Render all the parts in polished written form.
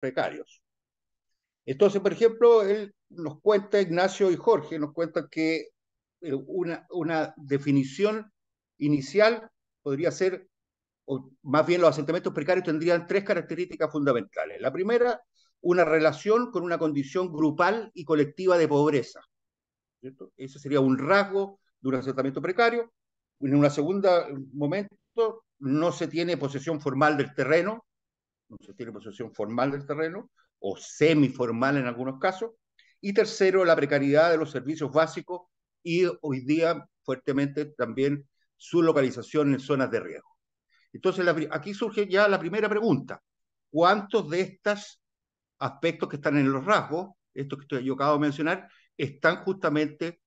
precarios. Entonces, por ejemplo, él nos cuenta, Ignacio y Jorge, nos cuentan que una definición inicial podría ser, o más bien los asentamientos precarios tendrían tres características fundamentales. La primera, una relación con una condición grupal y colectiva de pobreza, ¿cierto? Ese sería un rasgo de un asentamiento precario. En un segundo momento, no se tiene posesión formal del terreno, no se tiene posesión formal del terreno, o semiformal en algunos casos. Y tercero, la precariedad de los servicios básicos y hoy día fuertemente también su localización en zonas de riesgo. Entonces, aquí surge ya la primera pregunta. ¿Cuántos de estos aspectos que están en los rasgos, estos que yo acabo de mencionar, están justamente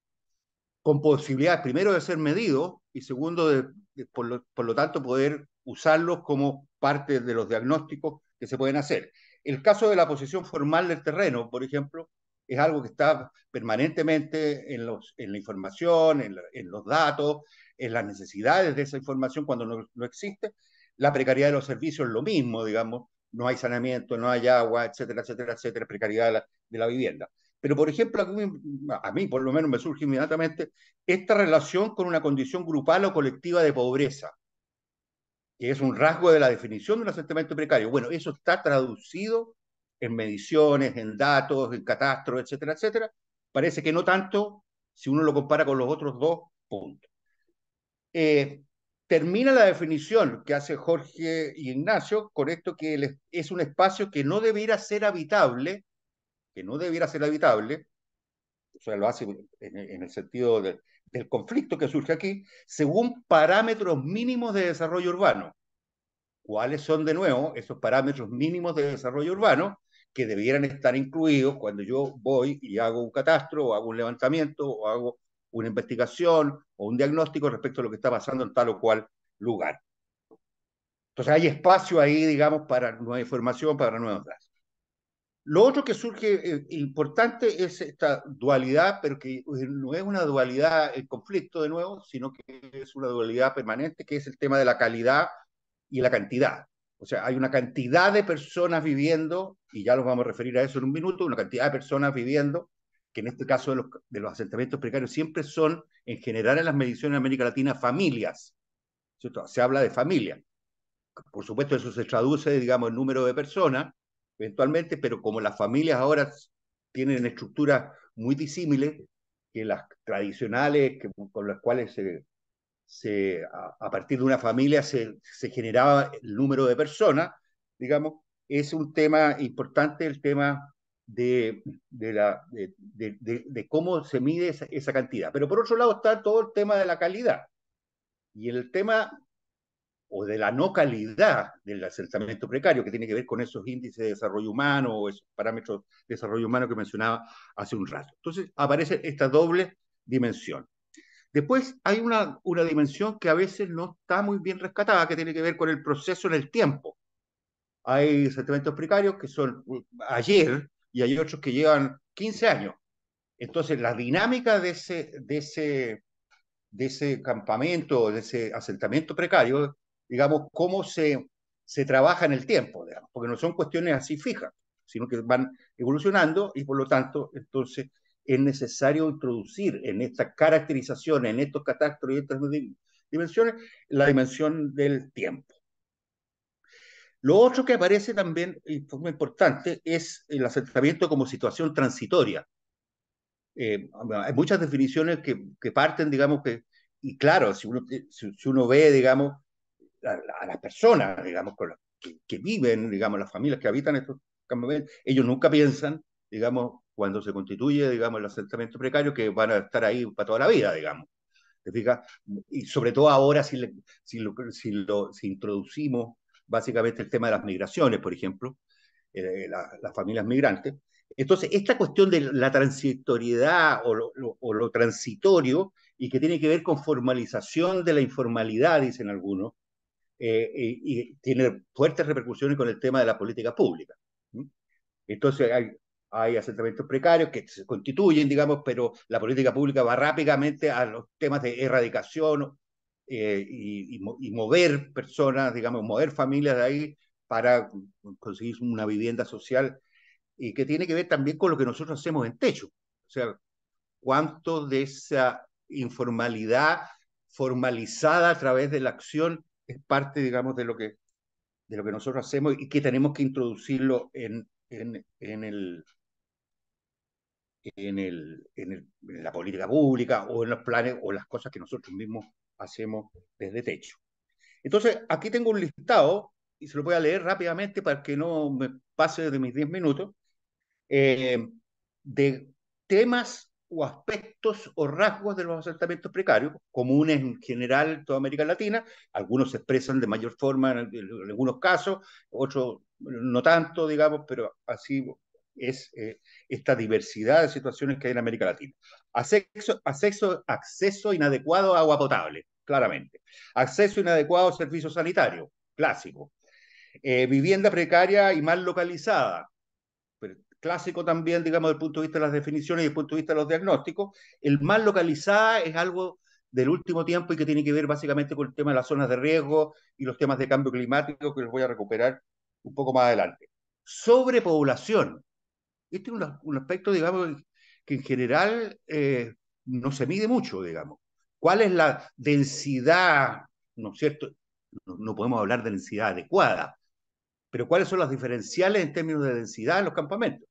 con posibilidades, primero, de ser medidos y segundo, por lo tanto, poder usarlos como parte de los diagnósticos que se pueden hacer? El caso de la posesión formal del terreno, por ejemplo, es algo que está permanentemente en la información, en los datos, en las necesidades de esa información cuando no existe. La precariedad de los servicios es lo mismo, digamos, no hay saneamiento, no hay agua, etcétera, etcétera, etcétera, precariedad de la vivienda. Pero, por ejemplo, a mí por lo menos me surge inmediatamente esta relación con una condición grupal o colectiva de pobreza, que es un rasgo de la definición de un asentamiento precario. Bueno, eso está traducido en mediciones, en datos, en catastros, etcétera, etcétera. Parece que no tanto si uno lo compara con los otros dos puntos. Eh, Termina la definición que hace Jorge y Ignacio con esto que es un espacio que no debiera ser habitable, o sea, lo hace en el sentido del conflicto que surge aquí, según parámetros mínimos de desarrollo urbano. ¿Cuáles son, de nuevo, esos parámetros mínimos de desarrollo urbano que debieran estar incluidos cuando yo voy y hago un catastro, o hago un levantamiento, o hago una investigación, o un diagnóstico respecto a lo que está pasando en tal o cual lugar? Entonces hay espacio ahí, digamos, para nueva información, para nuevos datos. Lo otro que surge importante es esta dualidad, pero que no es una dualidad en conflicto de nuevo, sino que es una dualidad permanente, que es el tema de la calidad y la cantidad. O sea, hay una cantidad de personas viviendo, y ya nos vamos a referir a eso en un minuto, una cantidad de personas viviendo, que en este caso de los asentamientos precarios siempre son, en general en las mediciones en América Latina, familias, ¿cierto? Se habla de familias. Por supuesto, eso se traduce, digamos, en número de personas, eventualmente, pero como las familias ahora tienen estructuras muy disímiles que las tradicionales, con las cuales a partir de una familia se generaba el número de personas, digamos, es un tema importante el tema de cómo se mide esa cantidad. Pero por otro lado está todo el tema de la calidad. Y el tema o de la no calidad del asentamiento precario, que tiene que ver con esos índices de desarrollo humano o esos parámetros de desarrollo humano que mencionaba hace un rato. Entonces aparece esta doble dimensión. Después hay una dimensión que a veces no está muy bien rescatada, que tiene que ver con el proceso en el tiempo. Hay asentamientos precarios que son ayer y hay otros que llevan 15 años. Entonces, la dinámica de ese campamento, de ese asentamiento precario, digamos, cómo se trabaja en el tiempo, digamos, porque no son cuestiones así fijas, sino que van evolucionando y por lo tanto, entonces, es necesario introducir en esta caracterización, en estos catastros y estas dimensiones, la dimensión del tiempo. Lo otro que aparece también en forma importante es el asentamiento como situación transitoria. Hay muchas definiciones que parten, digamos, y claro, si uno ve, digamos, a las personas, digamos, que viven, digamos, las familias que habitan estos campamentos, ellos nunca piensan, digamos, cuando se constituye, digamos, el asentamiento precario, que van a estar ahí para toda la vida, digamos. ¿Te fijas? Y sobre todo ahora, si introducimos básicamente el tema de las migraciones, por ejemplo, las familias migrantes. Entonces, esta cuestión de la transitoriedad o lo transitorio, y que tiene que ver con formalización de la informalidad, dicen algunos, y tiene fuertes repercusiones con el tema de la política pública. ¿Sí? Entonces, hay asentamientos precarios que se constituyen, digamos, pero la política pública va rápidamente a los temas de erradicación y mover personas, digamos, mover familias de ahí para conseguir una vivienda social y que tiene que ver también con lo que nosotros hacemos en techo. O sea, cuánto de esa informalidad formalizada a través de la acción es parte, digamos, de lo que nosotros hacemos y que tenemos que introducirlo en la política pública o en los planes o las cosas que nosotros mismos hacemos desde techo. Entonces, aquí tengo un listado y se lo voy a leer rápidamente para que no me pase de mis 10 minutos, eh, de temas o aspectos o rasgos de los asentamientos precarios, comunes en general en toda América Latina. Algunos se expresan de mayor forma en algunos casos, otros no tanto, digamos, pero así es esta diversidad de situaciones que hay en América Latina. Acceso inadecuado a agua potable, claramente. Acceso inadecuado a servicios sanitarios, clásico. Vivienda precaria y mal localizada, clásico también, digamos, desde el punto de vista de las definiciones y desde el punto de vista de los diagnósticos. El mal localizada es algo del último tiempo y que tiene que ver básicamente con el tema de las zonas de riesgo y los temas de cambio climático que los voy a recuperar un poco más adelante. Sobrepoblación. Este es un aspecto, digamos, que en general no se mide mucho, digamos. ¿Cuál es la densidad, no es cierto? No podemos hablar de densidad adecuada, pero ¿cuáles son las diferenciales en términos de densidad en los campamentos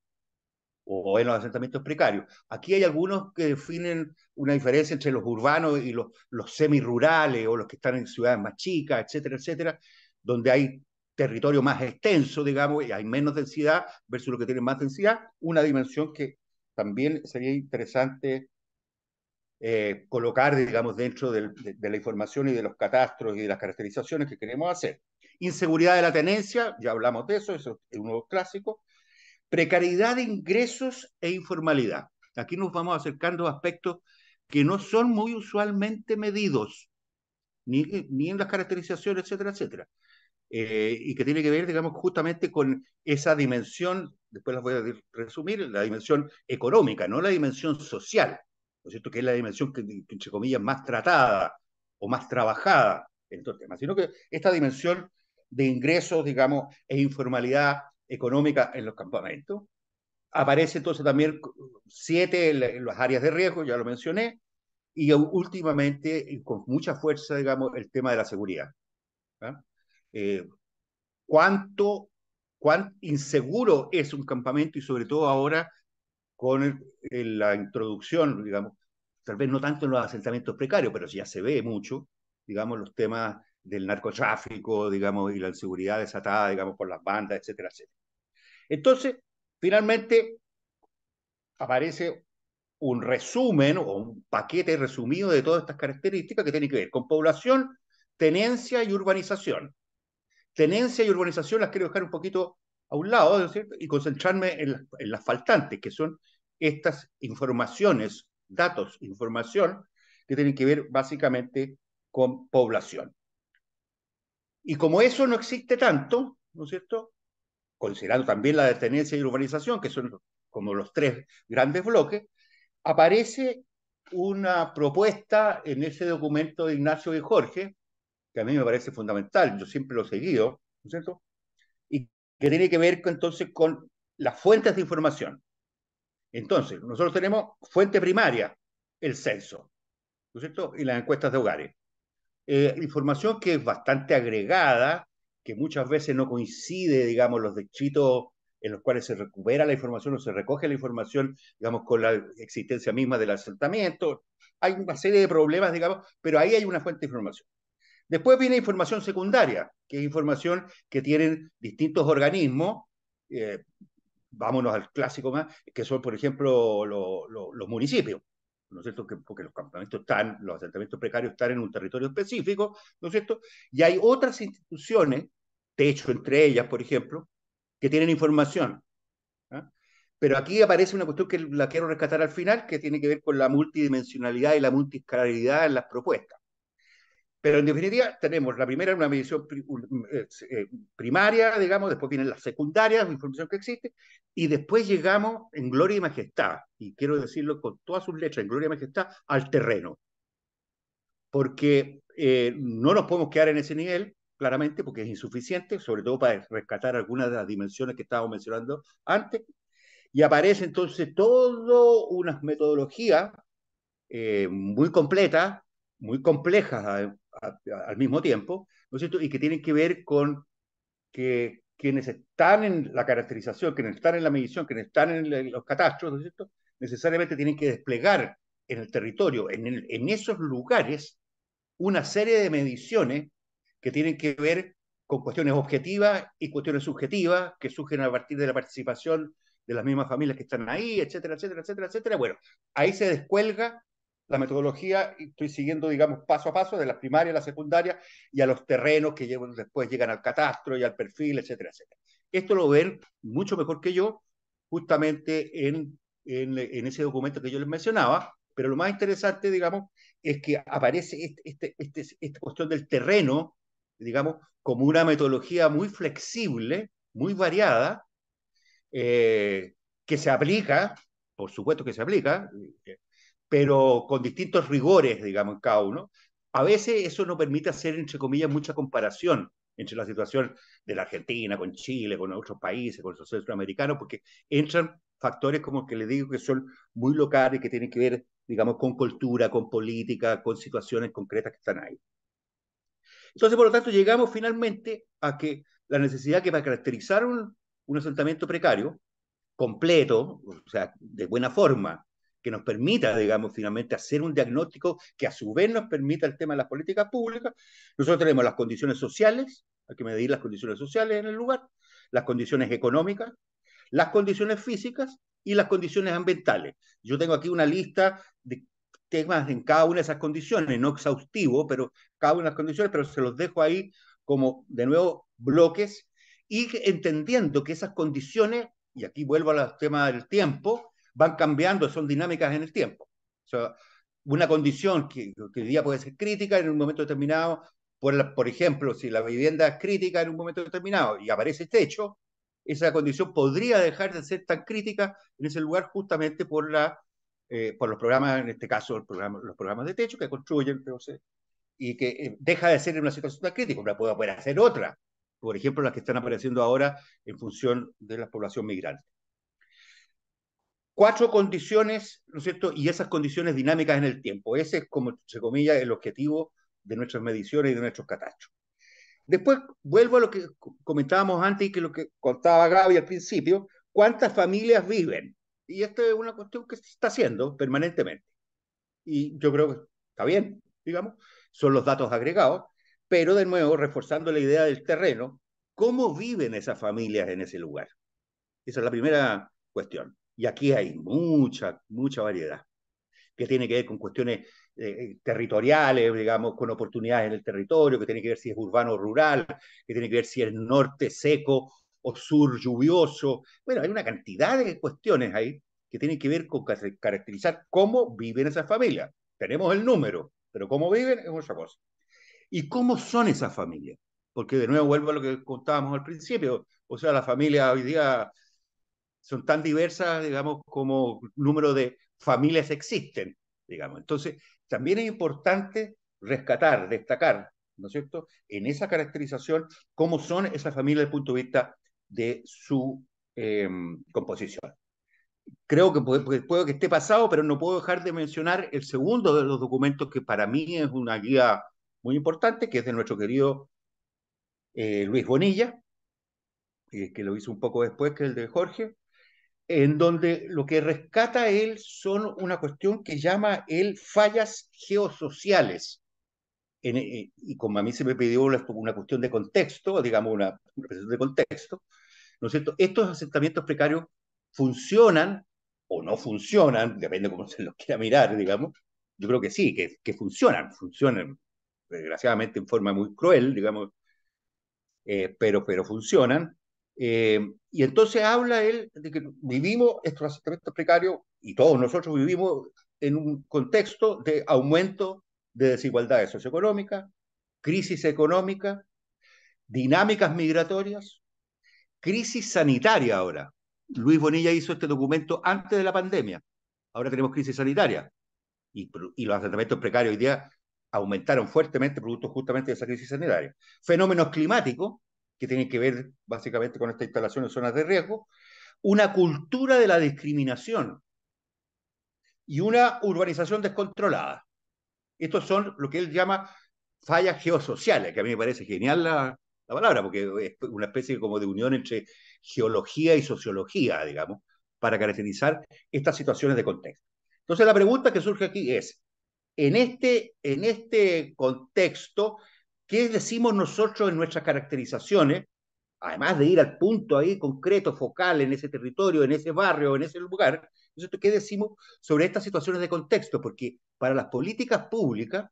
o en los asentamientos precarios? Aquí hay algunos que definen una diferencia entre los urbanos y los semirurales o los que están en ciudades más chicas, etcétera, etcétera, donde hay territorio más extenso, digamos, y hay menos densidad versus los que tienen más densidad, una dimensión que también sería interesante colocar, digamos, dentro de la información y de los catastros y de las caracterizaciones que queremos hacer. Inseguridad de la tenencia, ya hablamos de eso es uno clásico. Precariedad de ingresos e informalidad. Aquí nos vamos acercando a aspectos que no son muy usualmente medidos, ni en las caracterizaciones, etcétera, etcétera. Y que tiene que ver, digamos, justamente con esa dimensión, después las voy a resumir, la dimensión económica, no la dimensión social, ¿no es cierto? Que es la dimensión que, entre comillas, más tratada o más trabajada en estos temas, sino que esta dimensión de ingresos, digamos, e informalidad económica en los campamentos. Aparece entonces también 7 en las áreas de riesgo, ya lo mencioné, y últimamente, con mucha fuerza, digamos, el tema de la seguridad. ¿Ah? Eh, ¿Cuán inseguro es un campamento y sobre todo ahora con la introducción, digamos, tal vez no tanto en los asentamientos precarios, pero ya se ve mucho, digamos, los temas del narcotráfico, digamos, y la inseguridad desatada, digamos, por las bandas, etcétera, etcétera. Entonces, finalmente aparece un resumen o un paquete resumido de todas estas características que tienen que ver con población, tenencia y urbanización. Tenencia y urbanización las quiero dejar un poquito a un lado, ¿no es cierto? Y concentrarme en las faltantes, que son estas informaciones, datos, información, que tienen que ver básicamente con población. Y como eso no existe tanto, ¿no es cierto? Considerando también la de tenencia y urbanización, que son como los tres grandes bloques, aparece una propuesta en ese documento de Ignacio y Jorge, que a mí me parece fundamental, yo siempre lo he seguido, ¿no es cierto? Y que tiene que ver entonces con las fuentes de información. Entonces, nosotros tenemos fuente primaria, el censo, ¿no es cierto? Y las encuestas de hogares. Información que es bastante agregada, que muchas veces no coincide, digamos, los distritos en los cuales se recupera la información o se recoge la información, digamos, con la existencia misma del asentamiento. Hay una serie de problemas, digamos, pero ahí hay una fuente de información. Después viene información secundaria, que es información que tienen distintos organismos, eh, vámonos al clásico más, que son, por ejemplo, los municipios, ¿no es cierto? Porque los campamentos están, los asentamientos precarios están en un territorio específico, ¿no es cierto? Y hay otras instituciones, Techo entre ellas, por ejemplo, que tienen información. ¿Ah? Pero aquí aparece una cuestión que la quiero rescatar al final, que tiene que ver con la multidimensionalidad y la multiscalaridad en las propuestas. Pero en definitiva tenemos la primera, una medición primaria, digamos, después vienen las secundarias, la información que existe, y después llegamos en gloria y majestad, y quiero decirlo con todas sus letras, en gloria y majestad, al terreno. Porque no nos podemos quedar en ese nivel, claramente, porque es insuficiente, sobre todo para rescatar algunas de las dimensiones que estábamos mencionando antes, y aparece entonces todas unas metodologías muy completas, muy complejas al mismo tiempo, ¿no es cierto? Y que tienen que ver con que quienes están en la caracterización, quienes están en la medición, quienes están en los catastros, ¿no es cierto? Necesariamente tienen que desplegar en el territorio, en esos lugares, una serie de mediciones que tienen que ver con cuestiones objetivas y cuestiones subjetivas que surgen a partir de la participación de las mismas familias que están ahí, etcétera, etcétera, etcétera, etcétera. Bueno, ahí se descuelga la metodología, y estoy siguiendo, digamos, paso a paso, de las primarias a las secundarias y a los terrenos que después llegan al catastro y al perfil, etcétera, etcétera. Esto lo ven mucho mejor que yo, justamente en ese documento que yo les mencionaba, pero lo más interesante, digamos, es que aparece esta cuestión del terreno, digamos, como una metodología muy flexible, muy variada, eh, que se aplica, por supuesto que se aplica, pero con distintos rigores, digamos, en cada uno. A veces eso no permite hacer, entre comillas, mucha comparación entre la situación de la Argentina, con Chile, con otros países, con los centroamericanos, porque entran factores como el que les digo que son muy locales, que tienen que ver, digamos, con cultura, con política, con situaciones concretas que están ahí. Entonces, por lo tanto, llegamos finalmente a que la necesidad que para caracterizar un asentamiento precario, completo, o sea, de buena forma, que nos permita, digamos, finalmente hacer un diagnóstico que a su vez nos permita el tema de las políticas públicas. Nosotros tenemos las condiciones sociales, hay que medir las condiciones sociales en el lugar, las condiciones económicas, las condiciones físicas y las condiciones ambientales. Yo tengo aquí una lista de temas en cada una de esas condiciones, no exhaustivo, pero cada una de las condiciones, pero se los dejo ahí como, de nuevo, bloques, y entendiendo que esas condiciones, y aquí vuelvo al tema del tiempo, van cambiando, son dinámicas en el tiempo. O sea, una condición que hoy día puede ser crítica en un momento determinado, por ejemplo, si la vivienda es crítica en un momento determinado y aparece este hecho, esa condición podría dejar de ser tan crítica en ese lugar justamente por los programas, en este caso los programas de techo que construyen, entonces, y que deja de ser en una situación tan crítica, pero puede hacer otra, por ejemplo, las que están apareciendo ahora en función de la población migrante. Cuatro condiciones, ¿no es cierto? Y esas condiciones dinámicas en el tiempo. Ese es, como se comilla, el objetivo de nuestras mediciones y de nuestros catastros. Después vuelvo a lo que comentábamos antes y que lo que contaba Gaby al principio, ¿cuántas familias viven? Y esta es una cuestión que se está haciendo permanentemente. Y yo creo que está bien, digamos, son los datos agregados, pero de nuevo, reforzando la idea del terreno, ¿cómo viven esas familias en ese lugar? Esa es la primera cuestión. Y aquí hay mucha variedad que tiene que ver con cuestiones territoriales, digamos, con oportunidades en el territorio, que tiene que ver si es urbano o rural, que tiene que ver si es norte seco o sur lluvioso. Bueno, hay una cantidad de cuestiones ahí que tienen que ver con caracterizar cómo viven esas familias. Tenemos el número, pero cómo viven es otra cosa. ¿Y cómo son esas familias? Porque de nuevo vuelvo a lo que contábamos al principio, o sea, las familias hoy día son tan diversas, digamos, como número de familias existen, digamos. Entonces, también es importante rescatar, destacar, ¿no es cierto?, en esa caracterización, cómo son esas familias desde el punto de vista de su composición. Creo que puede que esté pasado, pero no puedo dejar de mencionar el segundo de los documentos que para mí es una guía muy importante, que es de nuestro querido Luis Bonilla, que lo hizo un poco después que el de Jorge, en donde lo que rescata él son una cuestión que llama él fallas geosociales. Y como a mí se me pidió una cuestión de contexto, digamos una cuestión de contexto, ¿no es cierto? Estos asentamientos precarios funcionan o no funcionan, depende de cómo se los quiera mirar, digamos. Yo creo que sí, que funcionan, desgraciadamente en forma muy cruel, digamos, pero funcionan. Y entonces habla él de que vivimos estos asentamientos precarios y todos nosotros vivimos en un contexto de aumento de desigualdades socioeconómicas, crisis económica, dinámicas migratorias, crisis sanitaria ahora. Luis Bonilla hizo este documento antes de la pandemia. Ahora tenemos crisis sanitaria y los asentamientos precarios hoy día aumentaron fuertemente producto justamente de esa crisis sanitaria. Fenómenos climáticos, que tienen que ver básicamente con esta instalación en zonas de riesgo, una cultura de la discriminación y una urbanización descontrolada. Estos son lo que él llama fallas geosociales, que a mí me parece genial la palabra, porque es una especie como de unión entre geología y sociología, digamos, para caracterizar estas situaciones de contexto. Entonces la pregunta que surge aquí es, en este contexto, ¿qué decimos nosotros en nuestras caracterizaciones? Además de ir al punto ahí concreto, focal, en ese territorio, en ese barrio, en ese lugar, entonces, ¿qué decimos sobre estas situaciones de contexto? Porque para las políticas públicas,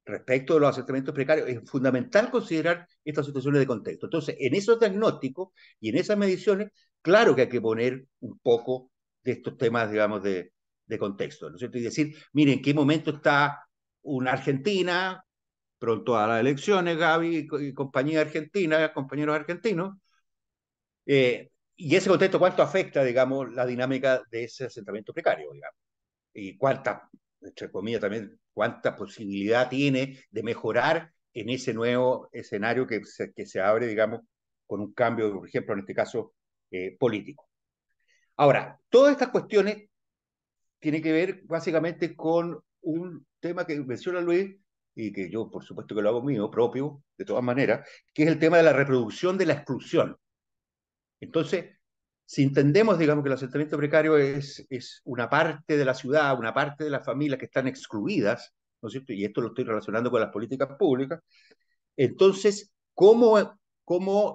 respecto de los asentamientos precarios, es fundamental considerar estas situaciones de contexto. Entonces, en esos diagnósticos y en esas mediciones, claro que hay que poner un poco de estos temas, digamos, de contexto, ¿no es cierto? Y decir, miren, ¿en qué momento está una Argentina, pronto a las elecciones, Gaby y compañía argentina, compañeros argentinos, y ese contexto, ¿cuánto afecta, digamos, la dinámica de ese asentamiento precario, digamos? Y cuánta, entre comillas, también, cuánta posibilidad tiene de mejorar en ese nuevo escenario que se abre, digamos, con un cambio, por ejemplo, en este caso, político. Ahora, todas estas cuestiones tienen que ver básicamente con un tema que menciona Luis y que yo, por supuesto, que lo hago mío, propio, de todas maneras, que es el tema de la reproducción de la exclusión. Entonces, si entendemos, digamos, que el asentamiento precario es una parte de la ciudad, una parte de las familias que están excluidas, ¿no es cierto? Y esto lo estoy relacionando con las políticas públicas. Entonces, ¿cómo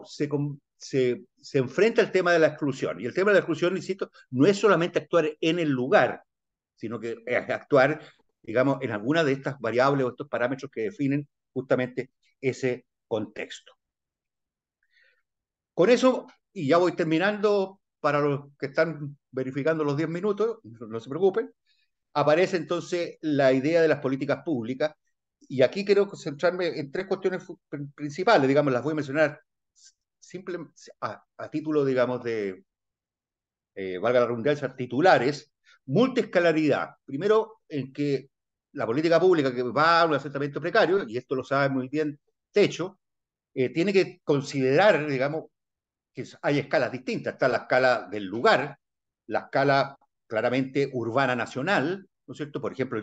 se enfrenta el tema de la exclusión? Y el tema de la exclusión, insisto, no es solamente actuar en el lugar, sino que es actuar, digamos, en alguna de estas variables o estos parámetros que definen justamente ese contexto. Con eso, y ya voy terminando para los que están verificando los 10 minutos, no se preocupen, aparece entonces la idea de las políticas públicas, y aquí quiero centrarme en tres cuestiones principales, digamos, las voy a mencionar simple, a título, digamos, de, valga la redundancia, titulares. Multiescalaridad. Primero, en que la política pública que va a un asentamiento precario, y esto lo sabe muy bien Techo, tiene que considerar, digamos, que hay escalas distintas. Está la escala del lugar, la escala claramente urbana nacional, ¿no es cierto? Por ejemplo,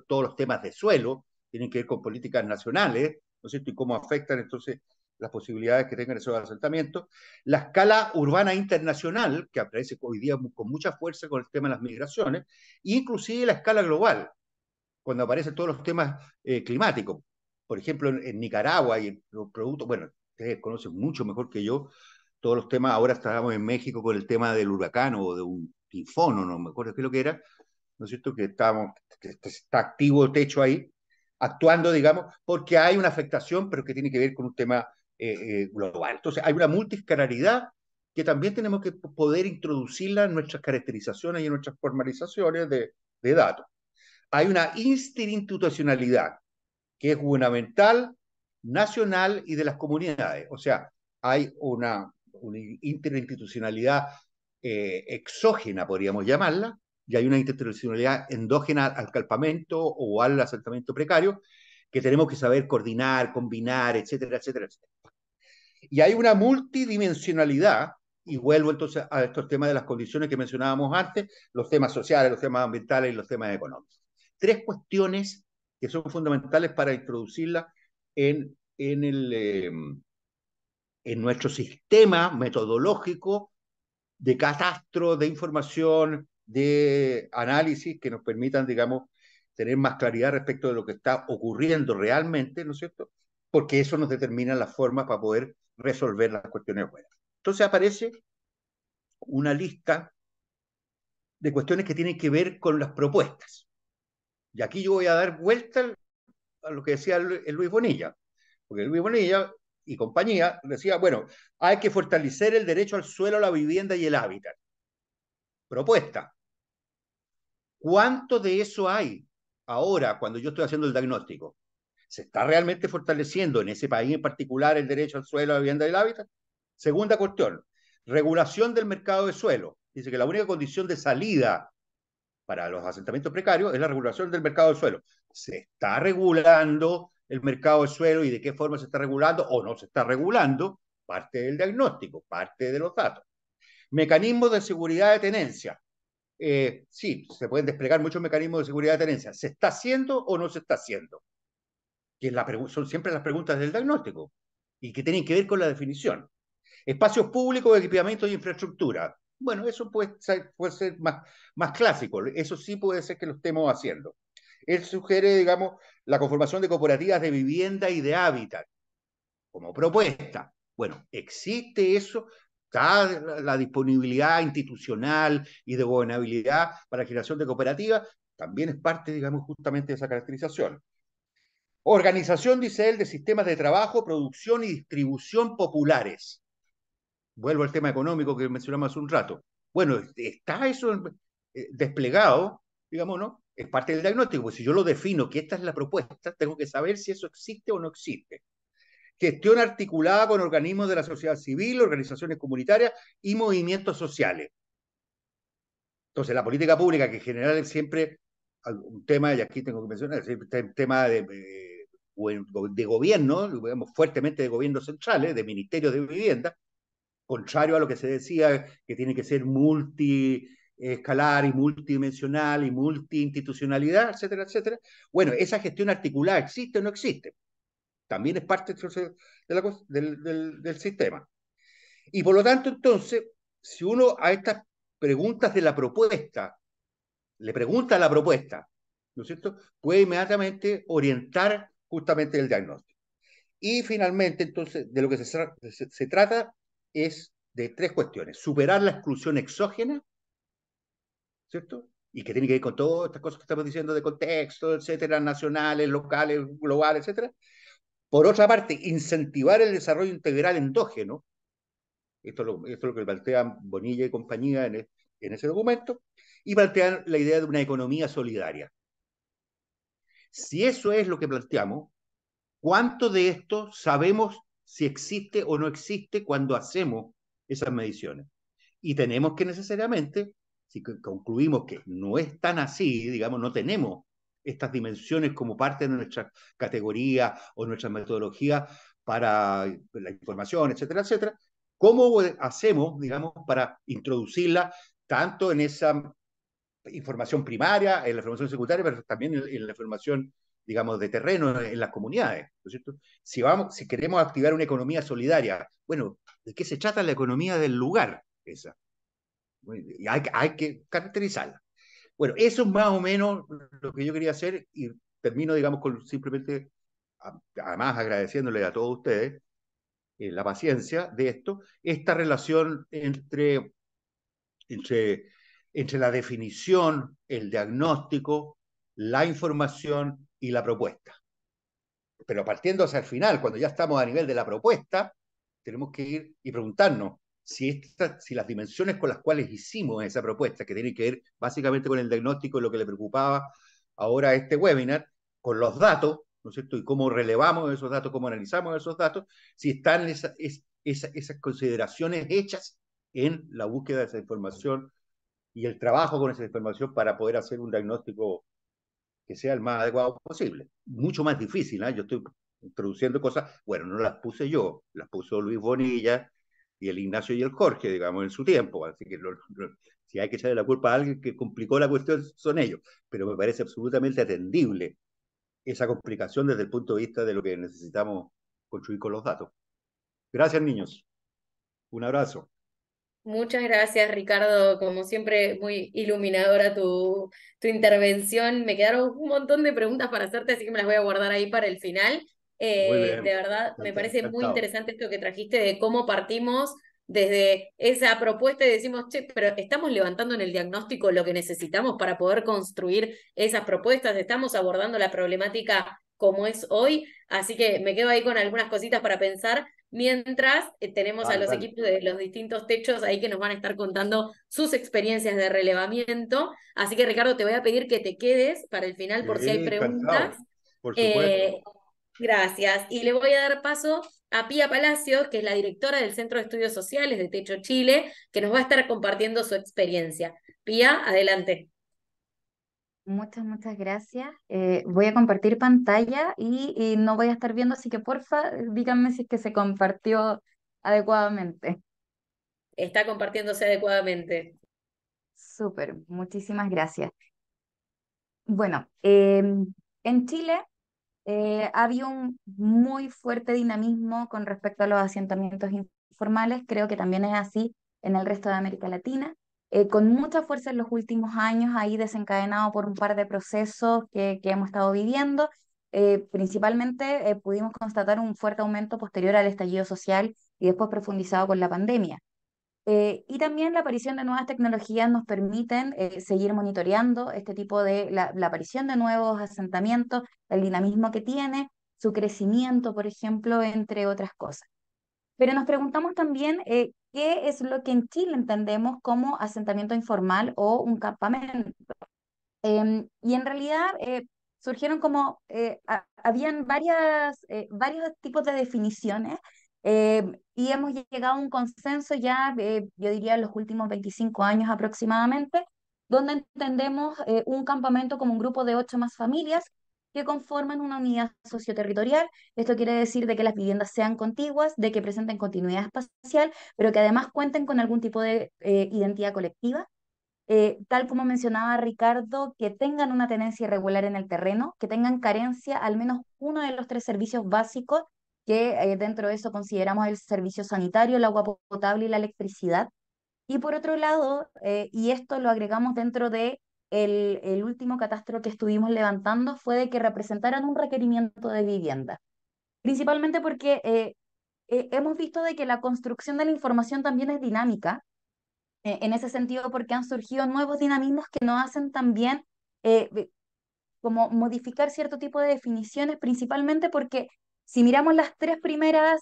todos los temas de suelo tienen que ver con políticas nacionales, ¿no es cierto? Y cómo afectan entonces las posibilidades que tengan esos asentamientos. La escala urbana internacional, que aparece hoy día con mucha fuerza con el tema de las migraciones, e inclusive la escala global, cuando aparecen todos los temas climáticos. Por ejemplo, en Nicaragua y en los productos, bueno, ustedes conocen mucho mejor que yo todos los temas. Ahora estábamos en México con el tema del huracán o de un tifón, o no me acuerdo qué es lo que era, ¿no es cierto? Que estábamos, que está activo el techo ahí, actuando, digamos, porque hay una afectación, pero que tiene que ver con un tema global. Entonces, hay una multiscalaridad que también tenemos que poder introducirla en nuestras caracterizaciones y en nuestras formalizaciones de datos. Hay una interinstitucionalidad que es gubernamental, nacional y de las comunidades. O sea, hay una interinstitucionalidad exógena, podríamos llamarla, y hay una institucionalidad endógena al campamento o al asentamiento precario, que tenemos que saber coordinar, combinar, etcétera, etcétera, etcétera. Y hay una multidimensionalidad, y vuelvo entonces a estos temas de las condiciones que mencionábamos antes, los temas sociales, los temas ambientales y los temas económicos. Tres cuestiones que son fundamentales para introducirla en nuestro sistema metodológico de catastro, de información, de análisis que nos permitan, digamos, tener más claridad respecto de lo que está ocurriendo realmente, ¿no es cierto? Porque eso nos determina las formas para poder resolver las cuestiones buenas. Entonces aparece una lista de cuestiones que tienen que ver con las propuestas. Y aquí yo voy a dar vuelta a lo que decía el Luis Bonilla, porque Luis Bonilla y compañía decía, bueno, hay que fortalecer el derecho al suelo, a la vivienda y el hábitat. Propuesta. ¿Cuánto de eso hay ahora cuando yo estoy haciendo el diagnóstico? ¿Se está realmente fortaleciendo en ese país en particular el derecho al suelo, a la vivienda y el hábitat? Segunda cuestión, regulación del mercado de suelo. Dice que la única condición de salida para los asentamientos precarios es la regulación del mercado del suelo. ¿Se está regulando el mercado de suelo y de qué forma se está regulando o no se está regulando? Parte del diagnóstico, parte de los datos. Mecanismos de seguridad de tenencia. Sí, se pueden desplegar muchos mecanismos de seguridad de tenencia. ¿Se está haciendo o no se está haciendo? Que es son siempre las preguntas del diagnóstico y que tienen que ver con la definición. Espacios públicos, equipamiento y infraestructura. Bueno, eso puede ser más clásico. Eso sí puede ser que lo estemos haciendo. Él sugiere, digamos, la conformación de cooperativas de vivienda y de hábitat como propuesta. Bueno, ¿existe eso? ¿Está la disponibilidad institucional y de gobernabilidad para la generación de cooperativas? También es parte, digamos, justamente de esa caracterización. Organización, dice él, de sistemas de trabajo, producción y distribución populares. Vuelvo al tema económico que mencionamos hace un rato. Bueno, está eso desplegado, digamos, ¿no? Es parte del diagnóstico, pues si yo lo defino que esta es la propuesta, tengo que saber si eso existe o no existe. Gestión articulada con organismos de la sociedad civil, organizaciones comunitarias y movimientos sociales. Entonces, la política pública, que en general es siempre un tema, y aquí tengo que mencionar, es un tema de gobierno, digamos, fuertemente de gobiernos centrales, de ministerios de vivienda, contrario a lo que se decía, que tiene que ser multiescalar y multidimensional y multiinstitucionalidad, etcétera, etcétera. Bueno, esa gestión articulada existe o no existe. También es parte entonces, del sistema. Y por lo tanto, entonces, si uno a estas preguntas de la propuesta, le pregunta a la propuesta, ¿no es cierto?, puede inmediatamente orientar justamente el diagnóstico. Y finalmente, entonces, de lo que se trata es de tres cuestiones. Superar la exclusión exógena, ¿cierto? Y que tiene que ver con todas estas cosas que estamos diciendo de contexto, etcétera, nacionales, locales, globales, etcétera. Por otra parte, incentivar el desarrollo integral endógeno. Esto es lo que plantean Bonilla y compañía en ese documento. Y plantean la idea de una economía solidaria. Si eso es lo que planteamos, ¿cuánto de esto sabemos si existe o no existe cuando hacemos esas mediciones? Y tenemos que necesariamente, si concluimos que no es tan así, digamos, no tenemos estas dimensiones como parte de nuestra categoría o nuestra metodología para la información, etcétera, etcétera, ¿cómo hacemos, digamos, para introducirla tanto en esa información primaria, en la información secundaria, pero también en la información, digamos, de terreno en las comunidades, ¿no es cierto? Si queremos activar una economía solidaria, bueno, ¿de qué se trata la economía del lugar esa? Y hay que caracterizarla. Bueno, eso es más o menos lo que yo quería hacer y termino, digamos, con simplemente, además agradeciéndole a todos ustedes la paciencia de esto, esta relación entre, entre la definición, el diagnóstico, la información y la propuesta. Pero partiendo hacia el final, cuando ya estamos a nivel de la propuesta, tenemos que ir y preguntarnos si las dimensiones con las cuales hicimos esa propuesta, que tiene que ver básicamente con el diagnóstico y lo que le preocupaba ahora a este webinar, con los datos, ¿no es cierto? Y cómo relevamos esos datos, cómo analizamos esos datos, si están esas consideraciones hechas en la búsqueda de esa información y el trabajo con esa información para poder hacer un diagnóstico que sea el más adecuado posible. Mucho más difícil, ¿eh? Yo estoy introduciendo cosas, bueno, no las puse yo, las puso Luis Bonilla y el Ignacio y el Jorge, digamos, en su tiempo, así que si hay que echarle la culpa a alguien que complicó la cuestión, son ellos, pero me parece absolutamente atendible esa complicación desde el punto de vista de lo que necesitamos construir con los datos. Gracias, niños. Un abrazo. Muchas gracias, Ricardo. Como siempre, muy iluminadora tu intervención. Me quedaron un montón de preguntas para hacerte, así que me las voy a guardar ahí para el final. Muy De bien. verdad, me parece muy Encantado. interesante esto que trajiste de cómo partimos desde esa propuesta y decimos, che, pero estamos levantando en el diagnóstico lo que necesitamos para poder construir esas propuestas, estamos abordando la problemática como es hoy, así que me quedo ahí con algunas cositas para pensar. Mientras tenemos a Vale, los vale. equipos de los distintos techos ahí que nos van a estar contando sus experiencias de relevamiento. Así que Ricardo, te voy a pedir que te quedes para el final Sí, por si hay preguntas. encantado. Por supuesto. Eh, gracias. Y le voy a dar paso a Pía Palacios, que es la directora del Centro de Estudios Sociales de Techo Chile, que nos va a estar compartiendo su experiencia. Pía, adelante. Muchas gracias. Voy a compartir pantalla y no voy a estar viendo, así que porfa, díganme si es que se compartió adecuadamente. Está compartiéndose adecuadamente. Súper, muchísimas gracias. Bueno, en Chile ha habido un muy fuerte dinamismo con respecto a los asentamientos informales, creo que también es así en el resto de América Latina, con mucha fuerza en los últimos años, ahí desencadenado por un par de procesos que hemos estado viviendo. Principalmente pudimos constatar un fuerte aumento posterior al estallido social y después profundizado con la pandemia. Y también la aparición de nuevas tecnologías nos permiten seguir monitoreando este tipo de la aparición de nuevos asentamientos, el dinamismo que tiene, su crecimiento, por ejemplo, entre otras cosas. Pero nos preguntamos también qué es lo que en Chile entendemos como asentamiento informal o un campamento. Y en realidad surgieron como, habían varios tipos de definiciones y hemos llegado a un consenso ya, yo diría, en los últimos 25 años aproximadamente, donde entendemos un campamento como un grupo de 8 más familias que conforman una unidad socioterritorial. Esto quiere decir de que las viviendas sean contiguas, de que presenten continuidad espacial, pero que además cuenten con algún tipo de identidad colectiva, tal como mencionaba Ricardo, que tengan una tenencia irregular en el terreno, que tengan carencia al menos uno de los tres servicios básicos, que dentro de eso consideramos el servicio sanitario, el agua potable y la electricidad. Y por otro lado, y esto lo agregamos dentro de el último catastro que estuvimos levantando, fue de que representaran un requerimiento de vivienda. Principalmente porque hemos visto de que la construcción de la información también es dinámica, en ese sentido, porque han surgido nuevos dinamismos que nos hacen también como modificar cierto tipo de definiciones, principalmente porque si miramos las tres primeras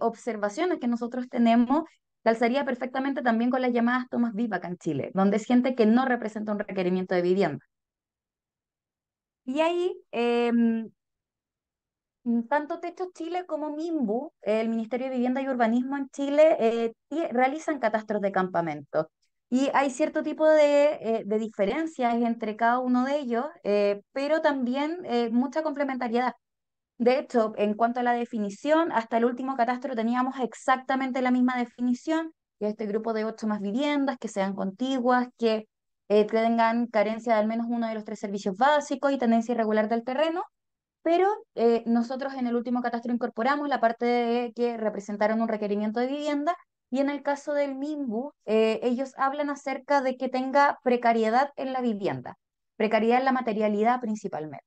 observaciones que nosotros tenemos, calzaría perfectamente también con las llamadas tomas VIP acá en Chile, donde es gente que no representa un requerimiento de vivienda. Y ahí, tanto Techo Chile como MIMBU, el Ministerio de Vivienda y Urbanismo en Chile, realizan catastros de campamentos. Y hay cierto tipo de diferencias entre cada uno de ellos, pero también mucha complementariedad. De hecho, en cuanto a la definición, hasta el último catastro teníamos exactamente la misma definición, que es este grupo de 8 más viviendas, que sean contiguas, que tengan carencia de al menos uno de los tres servicios básicos y tenencia irregular del terreno, pero nosotros en el último catastro incorporamos la parte de que representaron un requerimiento de vivienda y en el caso del MIMBU, ellos hablan acerca de que tenga precariedad en la vivienda, precariedad en la materialidad principalmente.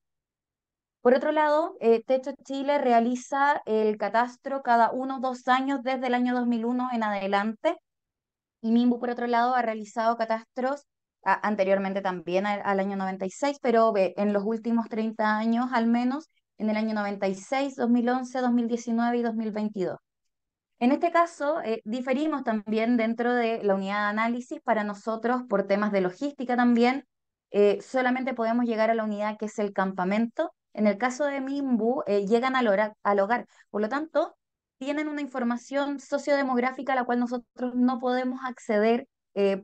Por otro lado, Techo Chile realiza el catastro cada 1 o 2 años desde el año 2001 en adelante y Mimbu, por otro lado, ha realizado catastros anteriormente también al año 96, pero en los últimos 30 años al menos, en el año 96, 2011, 2019 y 2022. En este caso, diferimos también dentro de la unidad de análisis. Para nosotros, por temas de logística también, solamente podemos llegar a la unidad que es el campamento. En el caso de Mimbu, llegan al hogar. Por lo tanto, tienen una información sociodemográfica a la cual nosotros no podemos acceder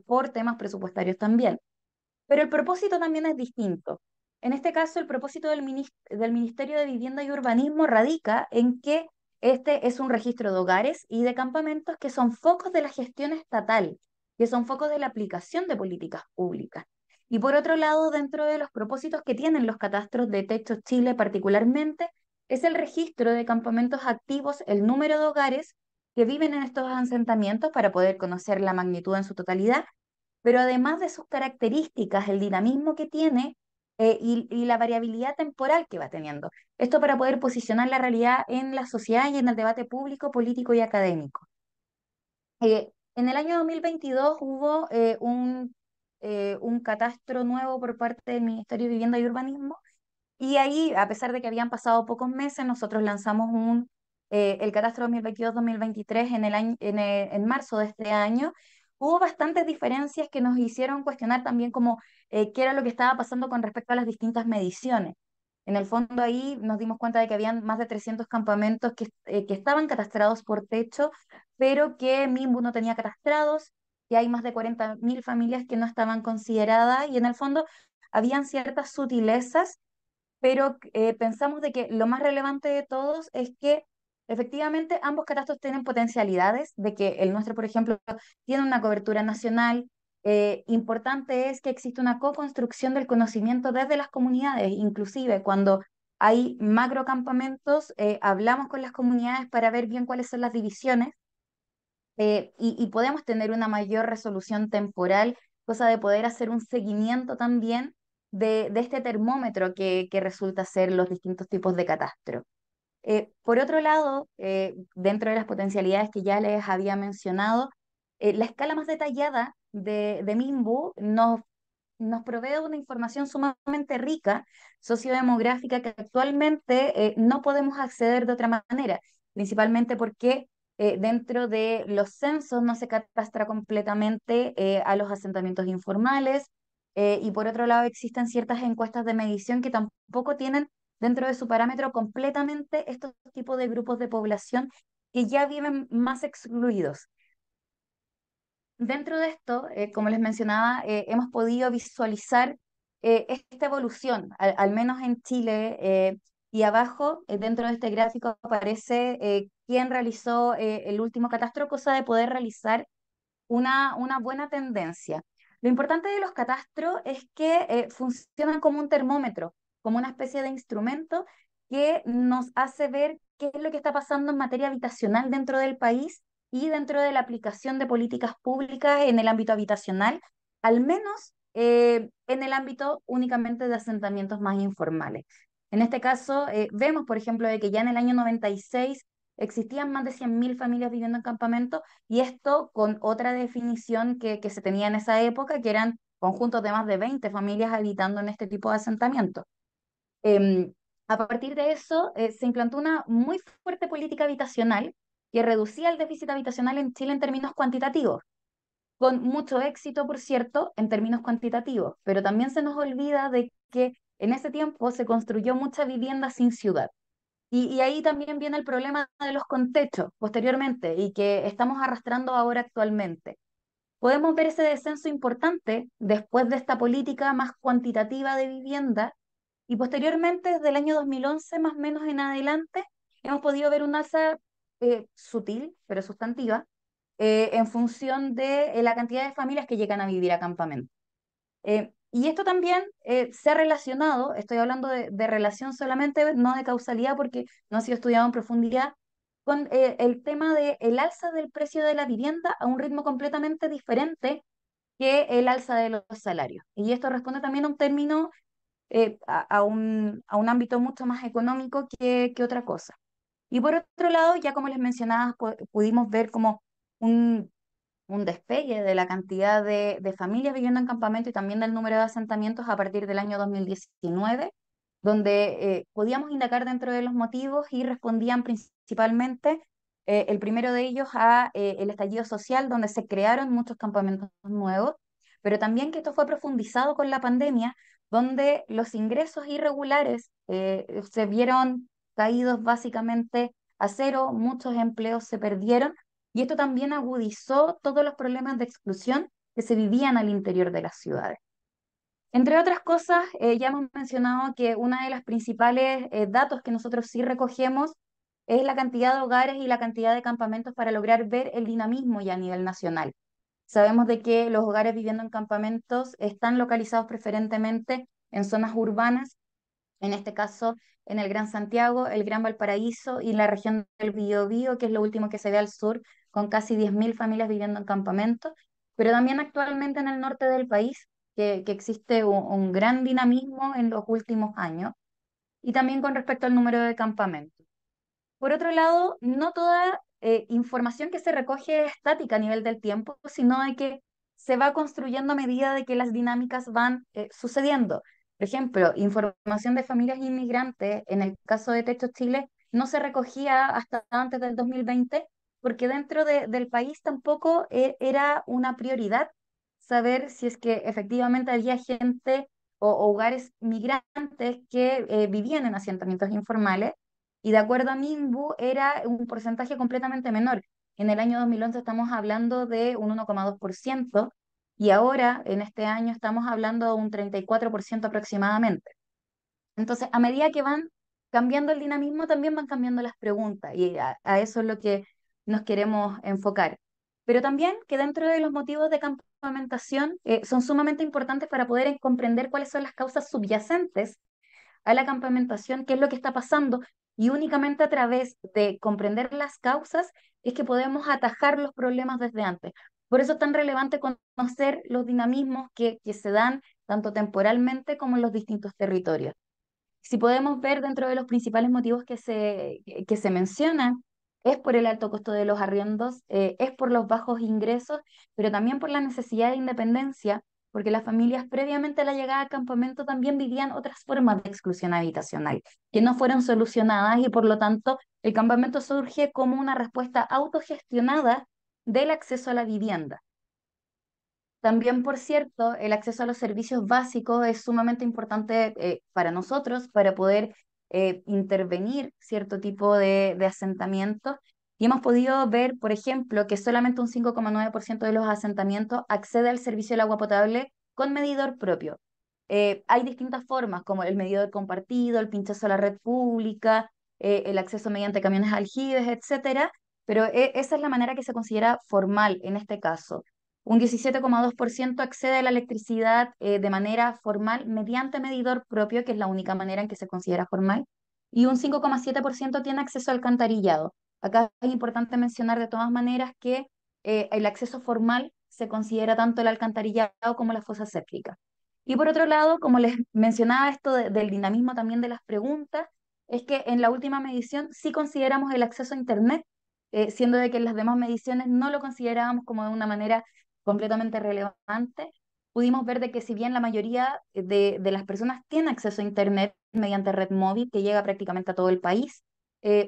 por temas presupuestarios también. Pero el propósito también es distinto. En este caso, el propósito del Ministerio de Vivienda y Urbanismo radica en que este es un registro de hogares y de campamentos que son focos de la gestión estatal, que son focos de la aplicación de políticas públicas. Y por otro lado, dentro de los propósitos que tienen los catastros de Techo Chile particularmente, es el registro de campamentos activos, el número de hogares que viven en estos asentamientos para poder conocer la magnitud en su totalidad, pero además de sus características, el dinamismo que tiene y la variabilidad temporal que va teniendo. Esto para poder posicionar la realidad en la sociedad y en el debate público, político y académico. En el año 2022 hubo un catastro nuevo por parte del Ministerio de Vivienda y Urbanismo y ahí, a pesar de que habían pasado pocos meses, nosotros lanzamos el catastro 2022-2023 en marzo de este año. Hubo bastantes diferencias que nos hicieron cuestionar también como qué era lo que estaba pasando con respecto a las distintas mediciones. En el fondo ahí nos dimos cuenta de que habían más de 300 campamentos que estaban catastrados por techo, pero que MIMBU no tenía catastrados, que hay más de 40.000 familias que no estaban consideradas y en el fondo habían ciertas sutilezas, pero pensamos de que lo más relevante de todos es que efectivamente ambos catastros tienen potencialidades, de que el nuestro, por ejemplo, tiene una cobertura nacional. Importante es que existe una co-construcción del conocimiento desde las comunidades, inclusive cuando hay macrocampamentos, hablamos con las comunidades para ver bien cuáles son las divisiones, y podemos tener una mayor resolución temporal, cosa de poder hacer un seguimiento también de este termómetro que resulta ser los distintos tipos de catastro. Por otro lado, dentro de las potencialidades que ya les había mencionado, la escala más detallada de MIMBU nos provee una información sumamente rica, sociodemográfica, que actualmente no podemos acceder de otra manera, principalmente porque dentro de los censos no se catastra completamente a los asentamientos informales, y por otro lado existen ciertas encuestas de medición que tampoco tienen dentro de su parámetro completamente estos tipos de grupos de población que ya viven más excluidos. Dentro de esto, como les mencionaba, hemos podido visualizar esta evolución, al menos en Chile, y abajo, dentro de este gráfico, aparece quién realizó el último catastro, cosa de poder realizar una buena tendencia. Lo importante de los catastros es que funcionan como un termómetro, como una especie de instrumento que nos hace ver qué es lo que está pasando en materia habitacional dentro del país y dentro de la aplicación de políticas públicas en el ámbito habitacional, al menos en el ámbito únicamente de asentamientos más informales. En este caso, vemos, por ejemplo, de que ya en el año 96 existían más de 100.000 familias viviendo en campamentos, y esto con otra definición que se tenía en esa época, que eran conjuntos de más de 20 familias habitando en este tipo de asentamientos. Em, a partir de eso, se implantó una muy fuerte política habitacional que reducía el déficit habitacional en Chile en términos cuantitativos, con mucho éxito, por cierto, en términos cuantitativos, pero también se nos olvida de que en ese tiempo se construyó mucha vivienda sin ciudad. Y ahí también viene el problema de los contextos posteriormente y que estamos arrastrando ahora actualmente. Podemos ver ese descenso importante después de esta política más cuantitativa de vivienda, y posteriormente, desde el año 2011 más o menos en adelante, hemos podido ver un alza sutil, pero sustantiva, en función de la cantidad de familias que llegan a vivir a campamento. Y esto también se ha relacionado, estoy hablando de relación solamente, no de causalidad porque no ha sido estudiado en profundidad, con el tema del alza del precio de la vivienda a un ritmo completamente diferente que el alza de los salarios. Y esto responde también a un término, a un ámbito mucho más económico que otra cosa. Y por otro lado, ya como les mencionaba, pudimos ver como un despegue de la cantidad de familias viviendo en campamento y también del número de asentamientos a partir del año 2019, donde podíamos indagar dentro de los motivos y respondían principalmente, el primero de ellos, a el estallido social, donde se crearon muchos campamentos nuevos, pero también que esto fue profundizado con la pandemia, donde los ingresos irregulares se vieron caídos básicamente a cero, muchos empleos se perdieron, y esto también agudizó todos los problemas de exclusión que se vivían al interior de las ciudades. Entre otras cosas, ya hemos mencionado que una de las principales datos que nosotros sí recogemos es la cantidad de hogares y la cantidad de campamentos para lograr ver el dinamismo ya a nivel nacional. Sabemos de que los hogares viviendo en campamentos están localizados preferentemente en zonas urbanas, en este caso en el Gran Santiago, el Gran Valparaíso y la región del Biobío, que es lo último que se ve al sur, con casi 10.000 familias viviendo en campamentos, pero también actualmente en el norte del país, que existe un gran dinamismo en los últimos años, y también con respecto al número de campamentos. Por otro lado, no toda información que se recoge es estática a nivel del tiempo, sino de que se va construyendo a medida de que las dinámicas van sucediendo. Por ejemplo, información de familias inmigrantes, en el caso de Techo Chile, no se recogía hasta antes del 2020, porque dentro del país tampoco era una prioridad saber si es que efectivamente había gente o hogares migrantes que vivían en asentamientos informales, y de acuerdo a MIMBU era un porcentaje completamente menor. En el año 2011 estamos hablando de un 1,2%, y ahora, en este año, estamos hablando de un 34% aproximadamente. Entonces, a medida que van cambiando el dinamismo, también van cambiando las preguntas y a eso es lo que nos queremos enfocar. Pero también que dentro de los motivos de campamentación son sumamente importantes para poder comprender cuáles son las causas subyacentes a la campamentación, qué es lo que está pasando, y únicamente a través de comprender las causas es que podemos atajar los problemas desde antes. Por eso es tan relevante conocer los dinamismos que se dan tanto temporalmente como en los distintos territorios. Si podemos ver dentro de los principales motivos que se mencionan, es por el alto costo de los arriendos, es por los bajos ingresos, pero también por la necesidad de independencia, porque las familias previamente a la llegada al campamento también vivían otras formas de exclusión habitacional que no fueron solucionadas y por lo tanto el campamento surge como una respuesta autogestionada del acceso a la vivienda. También, por cierto, el acceso a los servicios básicos es sumamente importante para nosotros para poder intervenir cierto tipo de asentamientos. Y hemos podido ver, por ejemplo, que solamente un 5,9% de los asentamientos accede al servicio del agua potable con medidor propio. Hay distintas formas, como el medidor compartido, el pinchazo a la red pública, el acceso mediante camiones aljibes, etcétera, pero esa es la manera que se considera formal en este caso. Un 17,2% accede a la electricidad de manera formal mediante medidor propio, que es la única manera en que se considera formal, y un 5,7% tiene acceso al alcantarillado. Acá es importante mencionar de todas maneras que el acceso formal se considera tanto el alcantarillado como la fosa séptica. Y por otro lado, como les mencionaba esto del dinamismo también de las preguntas, es que en la última medición sí consideramos el acceso a Internet, siendo de que en las demás mediciones no lo considerábamos como de una manera completamente relevante. Pudimos ver de que si bien la mayoría de las personas tienen acceso a Internet mediante red móvil, que llega prácticamente a todo el país,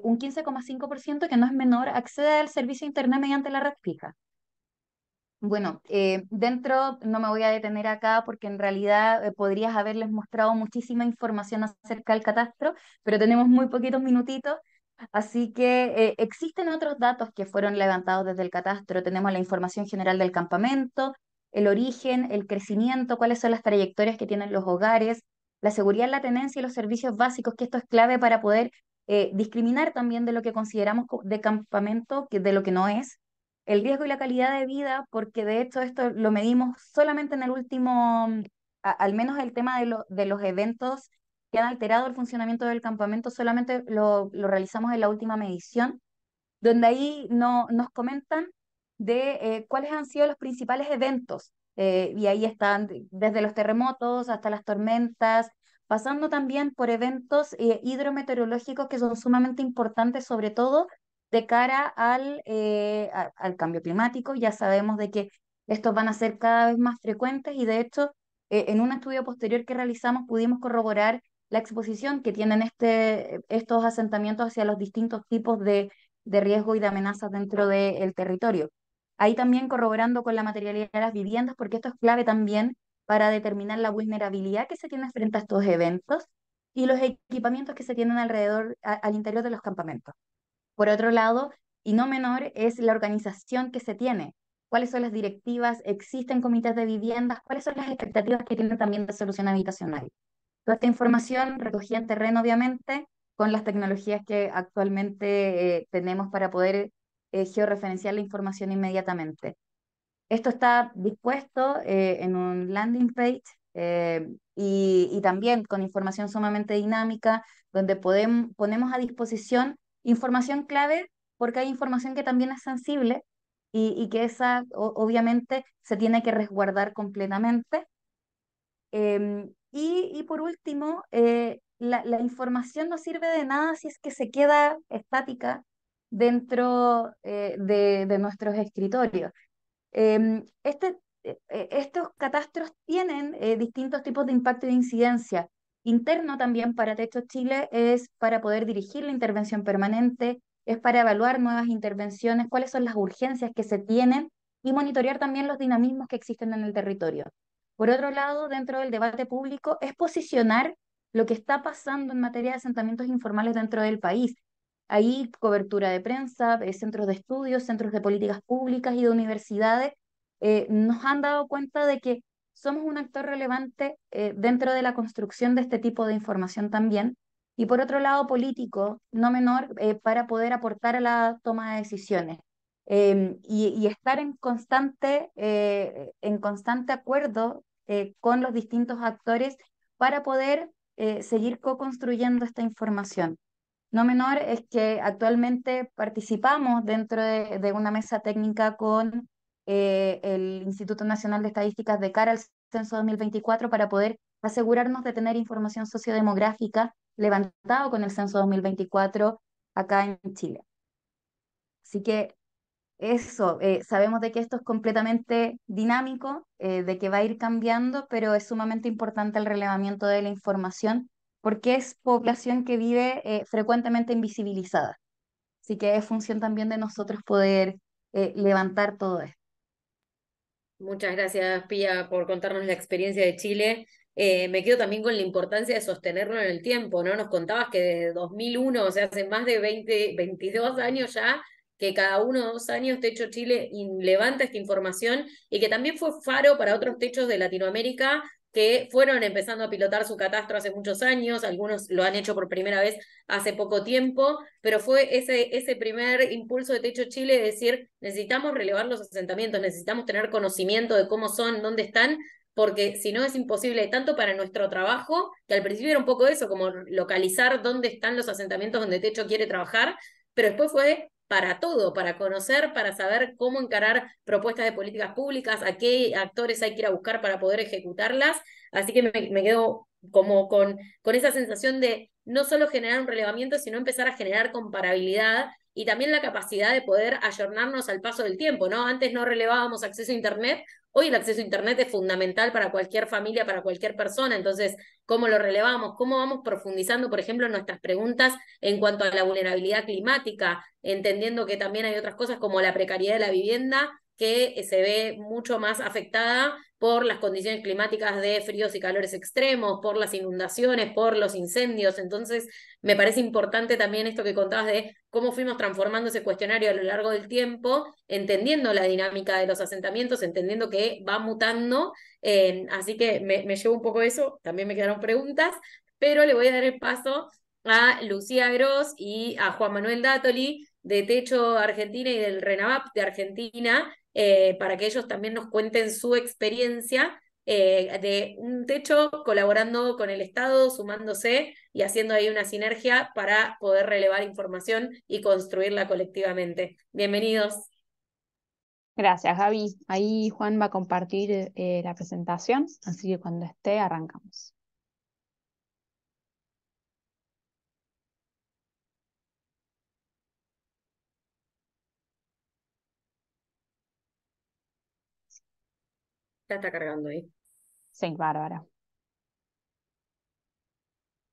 un 15,5%, que no es menor, accede al servicio de Internet mediante la red fija. Bueno, dentro, no me voy a detener acá porque en realidad podrías haberles mostrado muchísima información acerca del catastro, pero tenemos muy poquitos minutitos, así que existen otros datos que fueron levantados desde el catastro. Tenemos la información general del campamento, el origen, el crecimiento, cuáles son las trayectorias que tienen los hogares, la seguridad en la tenencia y los servicios básicos, que esto es clave para poder discriminar también de lo que consideramos de campamento, que de lo que no es el riesgo y la calidad de vida, porque de hecho esto lo medimos solamente en el último, al menos el tema de los eventos que han alterado el funcionamiento del campamento, solamente lo realizamos en la última medición, donde ahí nos comentan de cuáles han sido los principales eventos. Y ahí están desde los terremotos hasta las tormentas, pasando también por eventos hidrometeorológicos que son sumamente importantes, sobre todo de cara al cambio climático. Ya sabemos de que estos van a ser cada vez más frecuentes y de hecho en un estudio posterior que realizamos pudimos corroborar la exposición que tienen estos asentamientos hacia los distintos tipos de riesgo y de amenazas dentro del territorio. Ahí también corroborando con la materialidad de las viviendas, porque esto es clave también para determinar la vulnerabilidad que se tiene frente a estos eventos y los equipamientos que se tienen alrededor, al interior de los campamentos. Por otro lado, y no menor, es la organización que se tiene. ¿Cuáles son las directivas? ¿Existen comités de viviendas? ¿Cuáles son las expectativas que tienen también de solución habitacional? Toda esta información recogida en terreno, obviamente, con las tecnologías que actualmente tenemos para poder georreferenciar la información inmediatamente. Esto está dispuesto en un landing page y también con información sumamente dinámica, donde ponemos a disposición información clave, porque hay información que también es sensible y que esa obviamente se tiene que resguardar completamente. Y por último, la información no sirve de nada si es que se queda estática dentro de nuestros escritorios. Estos catastros tienen distintos tipos de impacto y de incidencia. Interno también para Techo Chile es para poder dirigir la intervención permanente, es para evaluar nuevas intervenciones, cuáles son las urgencias que se tienen y monitorear también los dinamismos que existen en el territorio. Por otro lado, dentro del debate público es posicionar lo que está pasando en materia de asentamientos informales dentro del país. Hay cobertura de prensa, centros de estudios, centros de políticas públicas y de universidades nos han dado cuenta de que somos un actor relevante dentro de la construcción de este tipo de información también, y por otro lado político, no menor, para poder aportar a la toma de decisiones. Y estar en constante acuerdo con los distintos actores para poder seguir co-construyendo esta información. No menor es que actualmente participamos dentro de una mesa técnica con el Instituto Nacional de Estadísticas de cara al censo 2024 para poder asegurarnos de tener información sociodemográfica levantado con el censo 2024 acá en Chile. Así que eso, sabemos de que esto es completamente dinámico, de que va a ir cambiando, pero es sumamente importante el relevamiento de la información porque es población que vive frecuentemente invisibilizada. Así que es función también de nosotros poder levantar todo esto. Muchas gracias, Pía, por contarnos la experiencia de Chile. Me quedo también con la importancia de sostenerlo en el tiempo, ¿no? Nos contabas que desde 2001, o sea, hace más de 22 años ya, que cada 1 o 2 años Techo Chile levanta esta información y que también fue faro para otros techos de Latinoamérica que fueron empezando a pilotar su catastro hace muchos años, algunos lo han hecho por primera vez hace poco tiempo, pero fue ese primer impulso de Techo Chile de decir, necesitamos relevar los asentamientos, necesitamos tener conocimiento de cómo son, dónde están, porque si no es imposible, tanto para nuestro trabajo, que al principio era un poco eso, como localizar dónde están los asentamientos donde Techo quiere trabajar, pero después fue para todo, para conocer, para saber cómo encarar propuestas de políticas públicas, a qué actores hay que ir a buscar para poder ejecutarlas. Así que me quedo como con esa sensación de no solo generar un relevamiento, sino empezar a generar comparabilidad y también la capacidad de poder ayornarnos al paso del tiempo, ¿no? Antes no relevábamos acceso a Internet, hoy el acceso a Internet es fundamental para cualquier familia, para cualquier persona, entonces, ¿cómo lo relevamos? ¿Cómo vamos profundizando, por ejemplo, en nuestras preguntas en cuanto a la vulnerabilidad climática, entendiendo que también hay otras cosas como la precariedad de la vivienda, que se ve mucho más afectada por las condiciones climáticas de fríos y calores extremos, por las inundaciones, por los incendios. Entonces, me parece importante también esto que contabas de cómo fuimos transformando ese cuestionario a lo largo del tiempo, entendiendo la dinámica de los asentamientos, entendiendo que va mutando. Así que me llevo un poco eso, también me quedaron preguntas, pero le voy a dar el paso a Lucía Gross y a Juan Manuel Dátoli de Techo Argentina y del RENAVAP de Argentina, para que ellos también nos cuenten su experiencia de un techo colaborando con el Estado, sumándose y haciendo ahí una sinergia para poder relevar información y construirla colectivamente. Bienvenidos. Gracias, Gaby. Ahí Juan va a compartir la presentación, así que cuando esté arrancamos. Ya está cargando ahí. Sí, bárbara.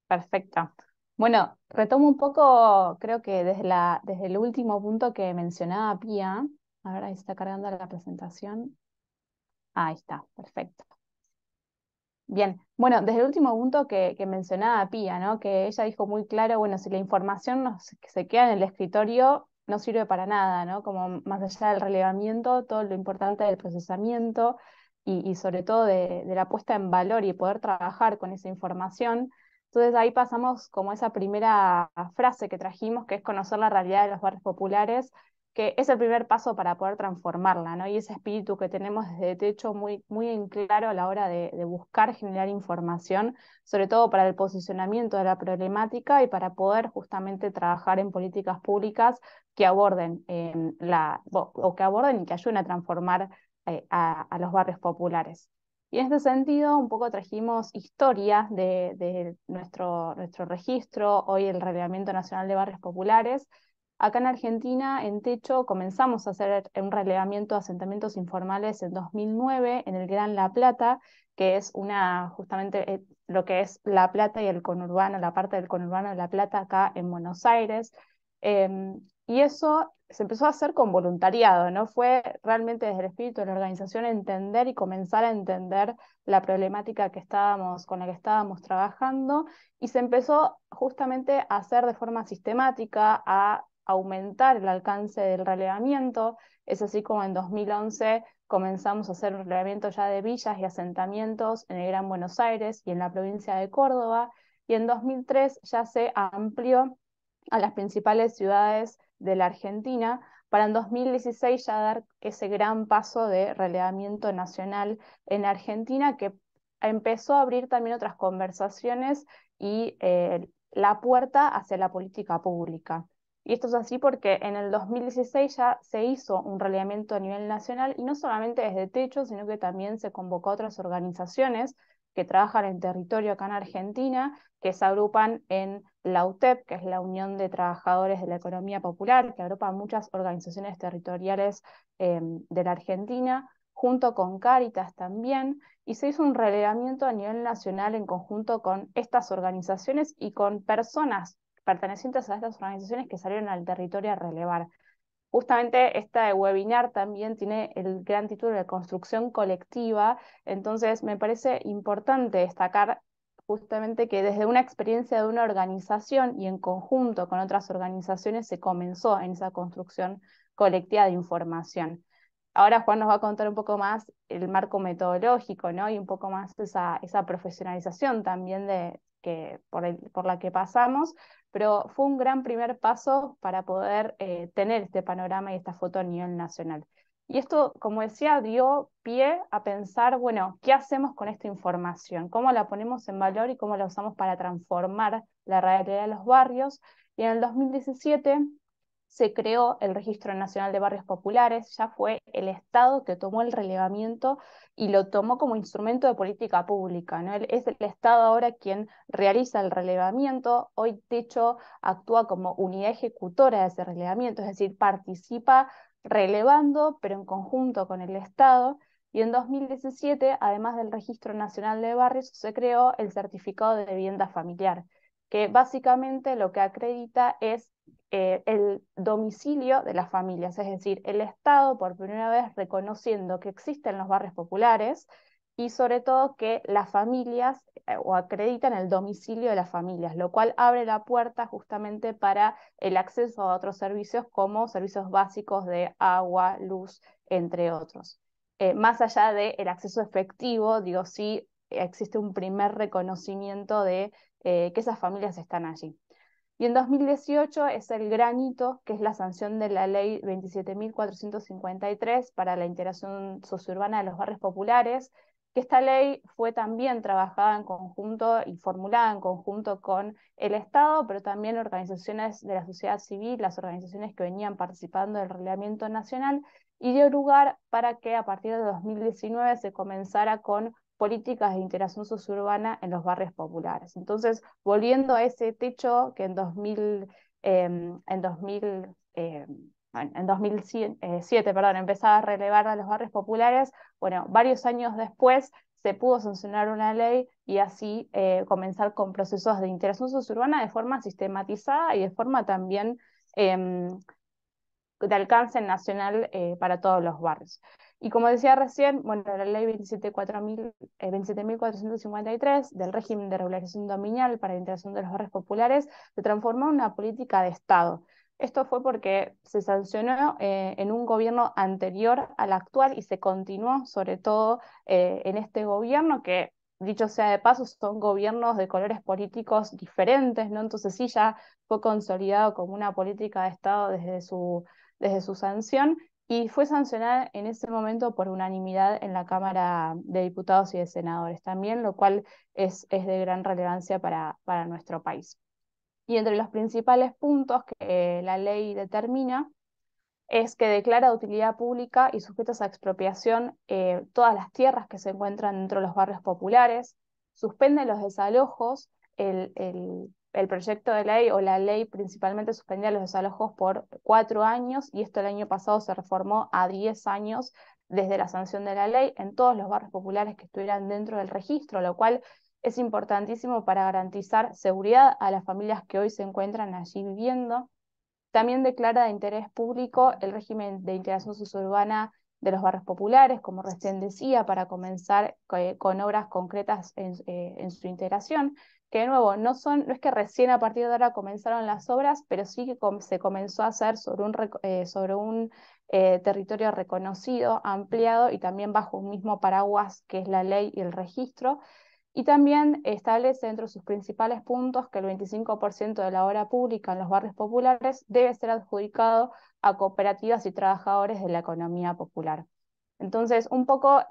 Perfecto. Bueno, retomo un poco, creo que desde el último punto que mencionaba Pía. A ver, ahí está cargando la presentación. Ahí está, perfecto. Bien, bueno, desde el último punto que mencionaba Pía, ¿no? Que ella dijo muy claro, bueno, si la información se queda en el escritorio, no sirve para nada, ¿no? Como más allá del relevamiento, todo lo importante del procesamiento y sobre todo de la puesta en valor y poder trabajar con esa información. Entonces ahí pasamos como esa primera frase que trajimos, que es conocer la realidad de los barrios populares, que es el primer paso para poder transformarla, ¿no? Y ese espíritu que tenemos desde Techo muy, muy en claro a la hora de buscar generar información, sobre todo para el posicionamiento de la problemática y para poder justamente trabajar en políticas públicas que aborden o que aborden y que ayuden a transformar a los barrios populares. Y en este sentido, un poco trajimos historias de nuestro registro, hoy el Relevamiento Nacional de Barrios Populares. Acá en Argentina, en Techo, comenzamos a hacer un relevamiento de asentamientos informales en 2009 en el Gran La Plata, que es justamente lo que es La Plata y el conurbano, la parte del conurbano de La Plata acá en Buenos Aires. Y eso se empezó a hacer con voluntariado, ¿no? Fue realmente desde el espíritu de la organización entender y comenzar a entender la problemática con la que estábamos trabajando, y se empezó justamente a hacer de forma sistemática, a aumentar el alcance del relevamiento. Es así como en 2011 comenzamos a hacer un relevamiento ya de villas y asentamientos en el Gran Buenos Aires y en la provincia de Córdoba, y en 2003 ya se amplió a las principales ciudades de la Argentina, para en 2016 ya dar ese gran paso de relevamiento nacional en Argentina, que empezó a abrir también otras conversaciones y la puerta hacia la política pública. Y esto es así porque en el 2016 ya se hizo un relevamiento a nivel nacional, y no solamente desde Techo, sino que también se convocó a otras organizaciones que trabajan en territorio acá en Argentina, que se agrupan en la UTEP, que es la Unión de Trabajadores de la Economía Popular, que agrupa muchas organizaciones territoriales de la Argentina, junto con Cáritas también, y se hizo un relevamiento a nivel nacional en conjunto con estas organizaciones y con personas pertenecientes a estas organizaciones que salieron al territorio a relevar. Justamente esta webinar también tiene el gran título de construcción colectiva, entonces me parece importante destacar justamente que desde una experiencia de una organización y en conjunto con otras organizaciones se comenzó en esa construcción colectiva de información. Ahora Juan nos va a contar un poco más el marco metodológico, ¿no? Y un poco más esa profesionalización también por la que pasamos, pero fue un gran primer paso para poder tener este panorama y esta foto a nivel nacional. Y esto, como decía, dio pie a pensar, bueno, ¿qué hacemos con esta información? ¿Cómo la ponemos en valor y cómo la usamos para transformar la realidad de los barrios? Y en el 2017 se creó el Registro Nacional de Barrios Populares. Ya fue el Estado que tomó el relevamiento y lo tomó como instrumento de política pública, ¿no? Es el Estado ahora quien realiza el relevamiento. Hoy Techo actúa como unidad ejecutora de ese relevamiento, es decir, participa relevando, pero en conjunto con el Estado. Y en 2017, además del Registro Nacional de Barrios, se creó el Certificado de Vivienda Familiar, que básicamente lo que acredita es el domicilio de las familias, es decir, el Estado por primera vez reconociendo que existen los barrios populares y sobre todo que las familias o acreditan el domicilio de las familias, lo cual abre la puerta justamente para el acceso a otros servicios como servicios básicos de agua, luz, entre otros. Más allá del acceso efectivo, digo, sí existe un primer reconocimiento de que esas familias están allí. Y en 2018 es el gran hito, que es la sanción de la ley 27.453 para la integración sociourbana de los barrios populares, que esta ley fue también trabajada en conjunto y formulada en conjunto con el Estado, pero también organizaciones de la sociedad civil, las organizaciones que venían participando del relevamiento nacional, y dio lugar para que a partir de 2019 se comenzara con políticas de integración sociourbana en los barrios populares. Entonces, volviendo a ese techo que en 2007, empezaba a relevar a los barrios populares, bueno, varios años después se pudo sancionar una ley y así comenzar con procesos de integración sociourbana de forma sistematizada y de forma también de alcance nacional para todos los barrios. Y como decía recién, bueno, la ley 27.453 del régimen de regularización dominial para la integración de los barrios populares se transformó en una política de Estado. Esto fue porque se sancionó en un gobierno anterior al actual y se continuó sobre todo en este gobierno que, dicho sea de paso, son gobiernos de colores políticos diferentes, ¿no? Entonces sí ya fue consolidado como una política de Estado desde su sanción, y fue sancionada en ese momento por unanimidad en la Cámara de Diputados y de Senadores también, lo cual es de gran relevancia para nuestro país. Y entre los principales puntos que la ley determina es que declara de utilidad pública y sujetas a expropiación todas las tierras que se encuentran dentro de los barrios populares, suspende los desalojos, el proyecto de ley o la ley principalmente suspendía los desalojos por 4 años, y esto el año pasado se reformó a 10 años desde la sanción de la ley en todos los barrios populares que estuvieran dentro del registro, lo cual es importantísimo para garantizar seguridad a las familias que hoy se encuentran allí viviendo. También declara de interés público el régimen de integración sociourbana de los barrios populares, como recién decía, para comenzar con obras concretas en su integración, que de nuevo no es que recién a partir de ahora comenzaron las obras, pero sí que se comenzó a hacer sobre un territorio reconocido, ampliado y también bajo un mismo paraguas que es la ley y el registro. Y también establece entre sus principales puntos que el 25% de la obra pública en los barrios populares debe ser adjudicado a cooperativas y trabajadores de la economía popular. Entonces, un poco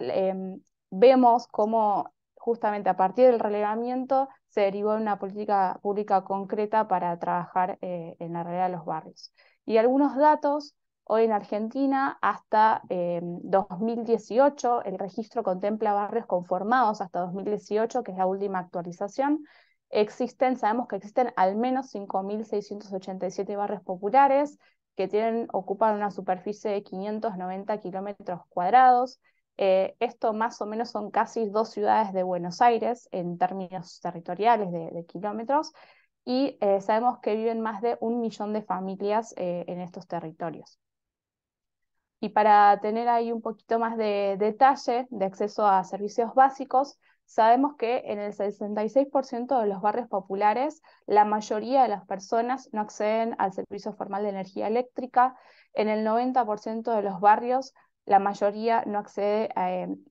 vemos cómo justamente a partir del relevamiento se derivó en una política pública concreta para trabajar en la realidad de los barrios. Y algunos datos, hoy en Argentina, hasta 2018, el registro contempla barrios conformados hasta 2018, que es la última actualización. Sabemos que existen al menos 5.687 barrios populares, que ocupan una superficie de 590 kilómetros cuadrados. Esto más o menos son casi 2 ciudades de Buenos Aires en términos territoriales de kilómetros, y sabemos que viven más de 1 millón de familias en estos territorios. Y para tener ahí un poquito más de detalle de acceso a servicios básicos, sabemos que en el 66% de los barrios populares, la mayoría de las personas no acceden al servicio formal de energía eléctrica. En el 90% de los barrios, la mayoría no accede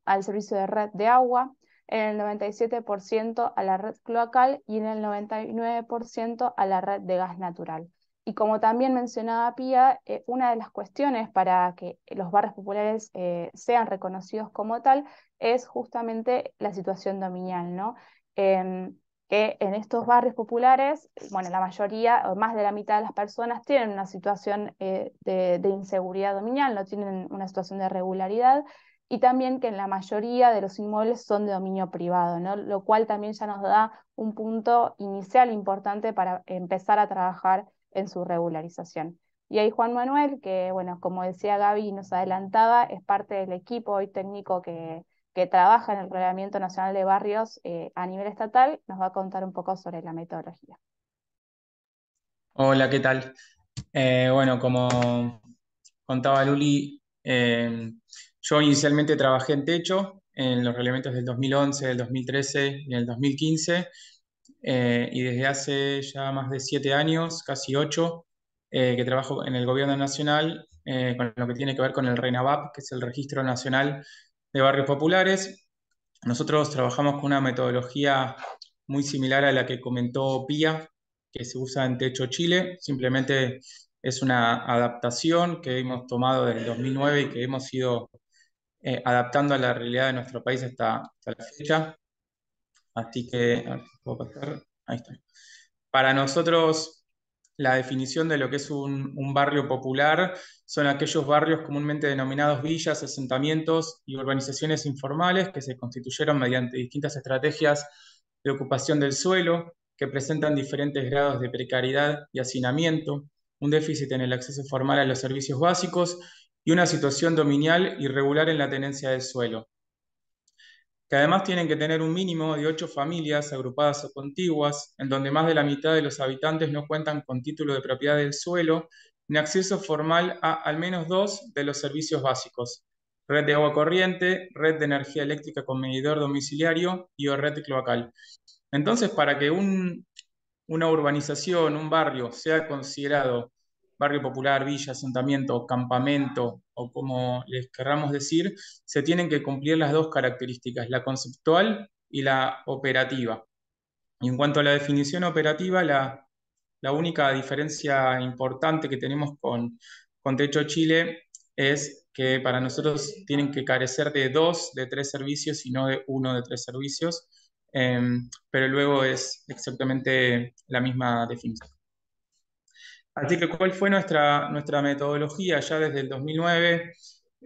al servicio de red de agua. En el 97% a la red cloacal y en el 99% a la red de gas natural. Y como también mencionaba Pía, una de las cuestiones para que los barrios populares sean reconocidos como tal es justamente la situación dominial, ¿no? Que en estos barrios populares, bueno, la mayoría o más de la mitad de las personas tienen una situación de inseguridad dominial, no tienen una situación de regularidad, y también que en la mayoría de los inmuebles son de dominio privado, ¿no? Lo cual también ya nos da un punto inicial importante para empezar a trabajar en su regularización. Y ahí Juan Manuel, que bueno, como decía Gaby, nos adelantaba, es parte del equipo hoy técnico que trabaja en el Reglamento Nacional de Barrios a nivel estatal, nos va a contar un poco sobre la metodología. Hola, ¿qué tal? Bueno, como contaba Luli, yo inicialmente trabajé en techo, en los reglamentos del 2011, del 2013 y el 2015, y desde hace ya más de 7 años, casi 8, que trabajo en el Gobierno Nacional con lo que tiene que ver con el RENAVAP, que es el Registro Nacional de Barrios Populares. Nosotros trabajamos con una metodología muy similar a la que comentó Pía, que se usa en Techo Chile. Simplemente es una adaptación que hemos tomado desde el 2009 y que hemos ido adaptando a la realidad de nuestro país hasta la fecha. Así que, a ver si puedo pasar. Ahí está. Para nosotros, la definición de lo que es un barrio popular son aquellos barrios comúnmente denominados villas, asentamientos y urbanizaciones informales que se constituyeron mediante distintas estrategias de ocupación del suelo, que presentan diferentes grados de precariedad y hacinamiento, un déficit en el acceso formal a los servicios básicos y una situación dominial irregular en la tenencia del suelo, que además tienen que tener un mínimo de 8 familias agrupadas o contiguas, en donde más de la mitad de los habitantes no cuentan con título de propiedad del suelo, ni acceso formal a al menos 2 de los servicios básicos: red de agua corriente, red de energía eléctrica con medidor domiciliario y o red cloacal. Entonces, para que una urbanización, un barrio, sea considerado barrio popular, villa, asentamiento, campamento o como les querramos decir, se tienen que cumplir las dos características, la conceptual y la operativa. Y en cuanto a la definición operativa, la única diferencia importante que tenemos con Techo Chile es que para nosotros tienen que carecer de 2 de 3 servicios y no de 1 de 3 servicios, pero luego es exactamente la misma definición. Así que, ¿cuál fue nuestra metodología ya desde el 2009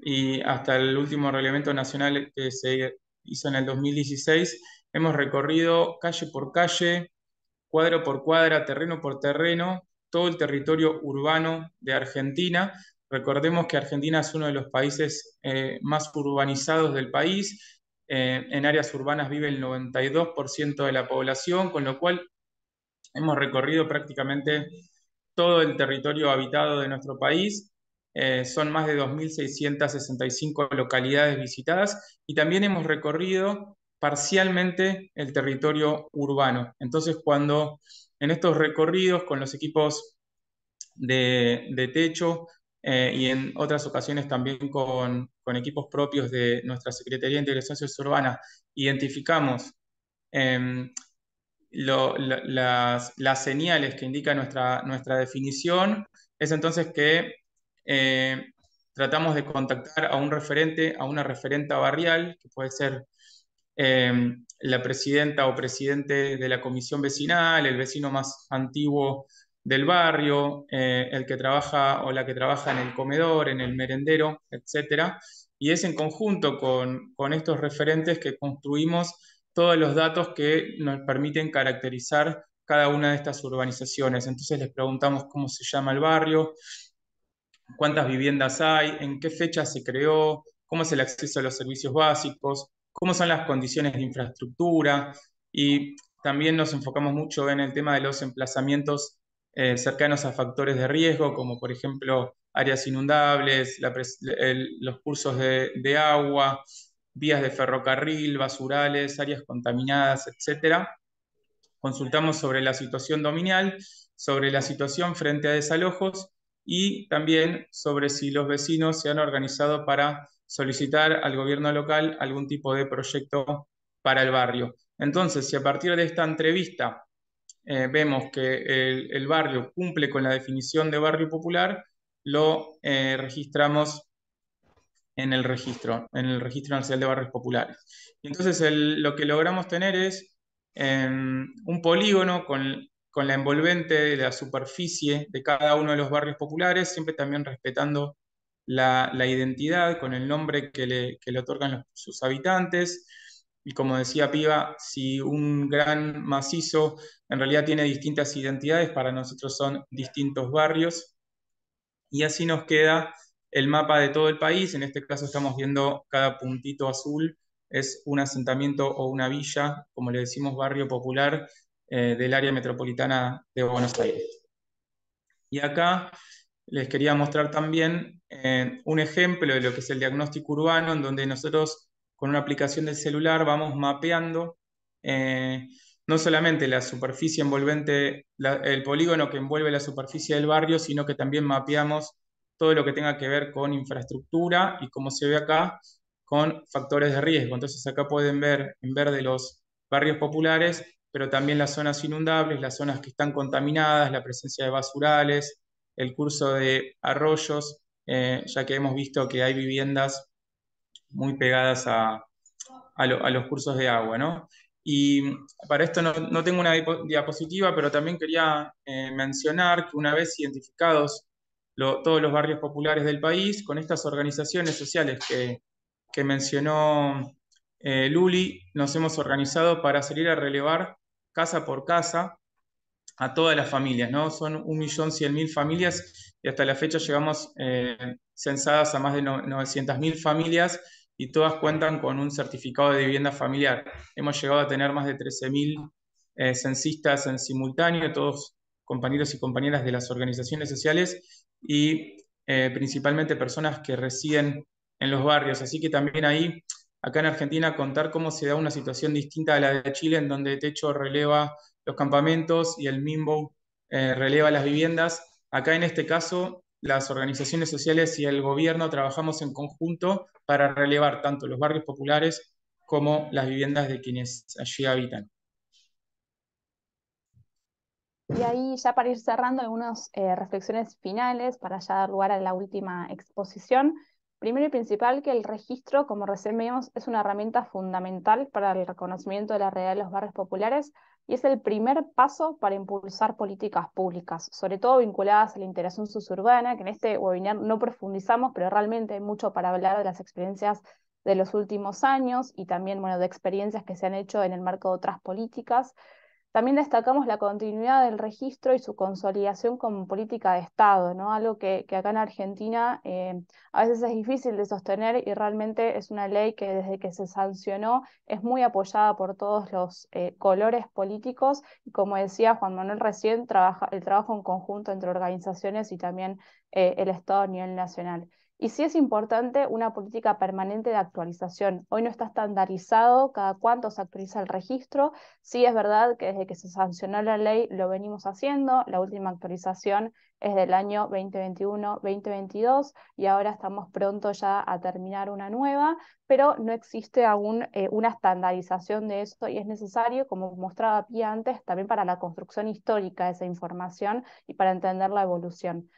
y hasta el último reglamento nacional que se hizo en el 2016? Hemos recorrido calle por calle, cuadro por cuadra, terreno por terreno, todo el territorio urbano de Argentina. Recordemos que Argentina es uno de los países más urbanizados del país. En áreas urbanas vive el 92% de la población, con lo cual hemos recorrido prácticamente todo el territorio habitado de nuestro país. Son más de 2.665 localidades visitadas y también hemos recorrido parcialmente el territorio urbano. Entonces, cuando en estos recorridos con los equipos de techo y en otras ocasiones también con equipos propios de nuestra Secretaría de Integración Sociourbana, identificamos em, las señales que indica nuestra definición, es entonces que eh, tratamos de contactar a un referente, a una referenta barrial, que puede ser la presidenta o presidente de la comisión vecinal, el vecino más antiguo del barrio, el que trabaja o la que trabaja en el comedor, en el merendero, etcétera. Y es en conjunto con estos referentes que construimos todos los datos que nos permiten caracterizar cada una de estas urbanizaciones. Entonces les preguntamos cómo se llama el barrio, cuántas viviendas hay, en qué fecha se creó, cómo es el acceso a los servicios básicos, cómo son las condiciones de infraestructura, y también nos enfocamos mucho en el tema de los emplazamientos cercanos a factores de riesgo, como por ejemplo áreas inundables, los cursos de agua, vías de ferrocarril, basurales, áreas contaminadas, etcétera. Consultamos sobre la situación dominial, sobre la situación frente a desalojos y también sobre si los vecinos se han organizado para solicitar al gobierno local algún tipo de proyecto para el barrio. Entonces, si a partir de esta entrevista vemos que el barrio cumple con la definición de barrio popular, lo registramos en el Registro Nacional de Barrios Populares. Y entonces lo que logramos tener es un polígono con la envolvente de la superficie de cada uno de los barrios populares, siempre también respetando la identidad con el nombre que le otorgan sus habitantes. Y como decía Piva, si un gran macizo en realidad tiene distintas identidades, para nosotros son distintos barrios. Y así nos queda el mapa de todo el país. En este caso estamos viendo cada puntito azul, es un asentamiento o una villa, como le decimos, barrio popular del área metropolitana de Buenos Aires. Y acá les quería mostrar también un ejemplo de lo que es el diagnóstico urbano, en donde nosotros con una aplicación del celular vamos mapeando no solamente la superficie envolvente, el polígono que envuelve la superficie del barrio, sino que también mapeamos todo lo que tenga que ver con infraestructura y, como se ve acá, con factores de riesgo. Entonces acá pueden ver en verde los barrios populares, pero también las zonas inundables, las zonas que están contaminadas, la presencia de basurales, el curso de arroyos, ya que hemos visto que hay viviendas muy pegadas a los cursos de agua, ¿no? Y para esto no tengo una diapositiva, pero también quería mencionar que una vez identificados todos los barrios populares del país, con estas organizaciones sociales que mencionó Luli, nos hemos organizado para salir a relevar casa por casa a todas las familias, ¿no? Son 1.100.000 familias y hasta la fecha llegamos censadas a más de 900.000 familias y todas cuentan con un certificado de vivienda familiar. Hemos llegado a tener más de 13.000 censistas en simultáneo, todos compañeros y compañeras de las organizaciones sociales y principalmente personas que residen en los barrios. Así que también ahí, acá en Argentina, contar cómo se da una situación distinta a la de Chile, en donde Techo releva los campamentos y el MIMBO releva las viviendas. Acá en este caso, las organizaciones sociales y el gobierno trabajamos en conjunto para relevar tanto los barrios populares como las viviendas de quienes allí habitan. Y ahí ya para ir cerrando algunas reflexiones finales para ya dar lugar a la última exposición. Primero y principal, que el registro, como recién vimos, es una herramienta fundamental para el reconocimiento de la realidad de los barrios populares y es el primer paso para impulsar políticas públicas, sobre todo vinculadas a la integración suburbana, que en este webinar no profundizamos, pero realmente hay mucho para hablar de las experiencias de los últimos años y también, bueno, de experiencias que se han hecho en el marco de otras políticas. También destacamos la continuidad del registro y su consolidación como política de Estado, ¿no? Algo que acá en Argentina a veces es difícil de sostener y realmente es una ley que desde que se sancionó es muy apoyada por todos los colores políticos y, como decía Juan Manuel recién, el trabajo en conjunto entre organizaciones y también el Estado a nivel nacional. Y sí es importante una política permanente de actualización. Hoy no está estandarizado cada cuánto se actualiza el registro. Sí es verdad que desde que se sancionó la ley lo venimos haciendo. La última actualización es del año 2021-2022 y ahora estamos pronto ya a terminar una nueva, pero no existe aún una estandarización de esto y es necesario, como mostraba Pía antes, también para la construcción histórica de esa información y para entender la evolución.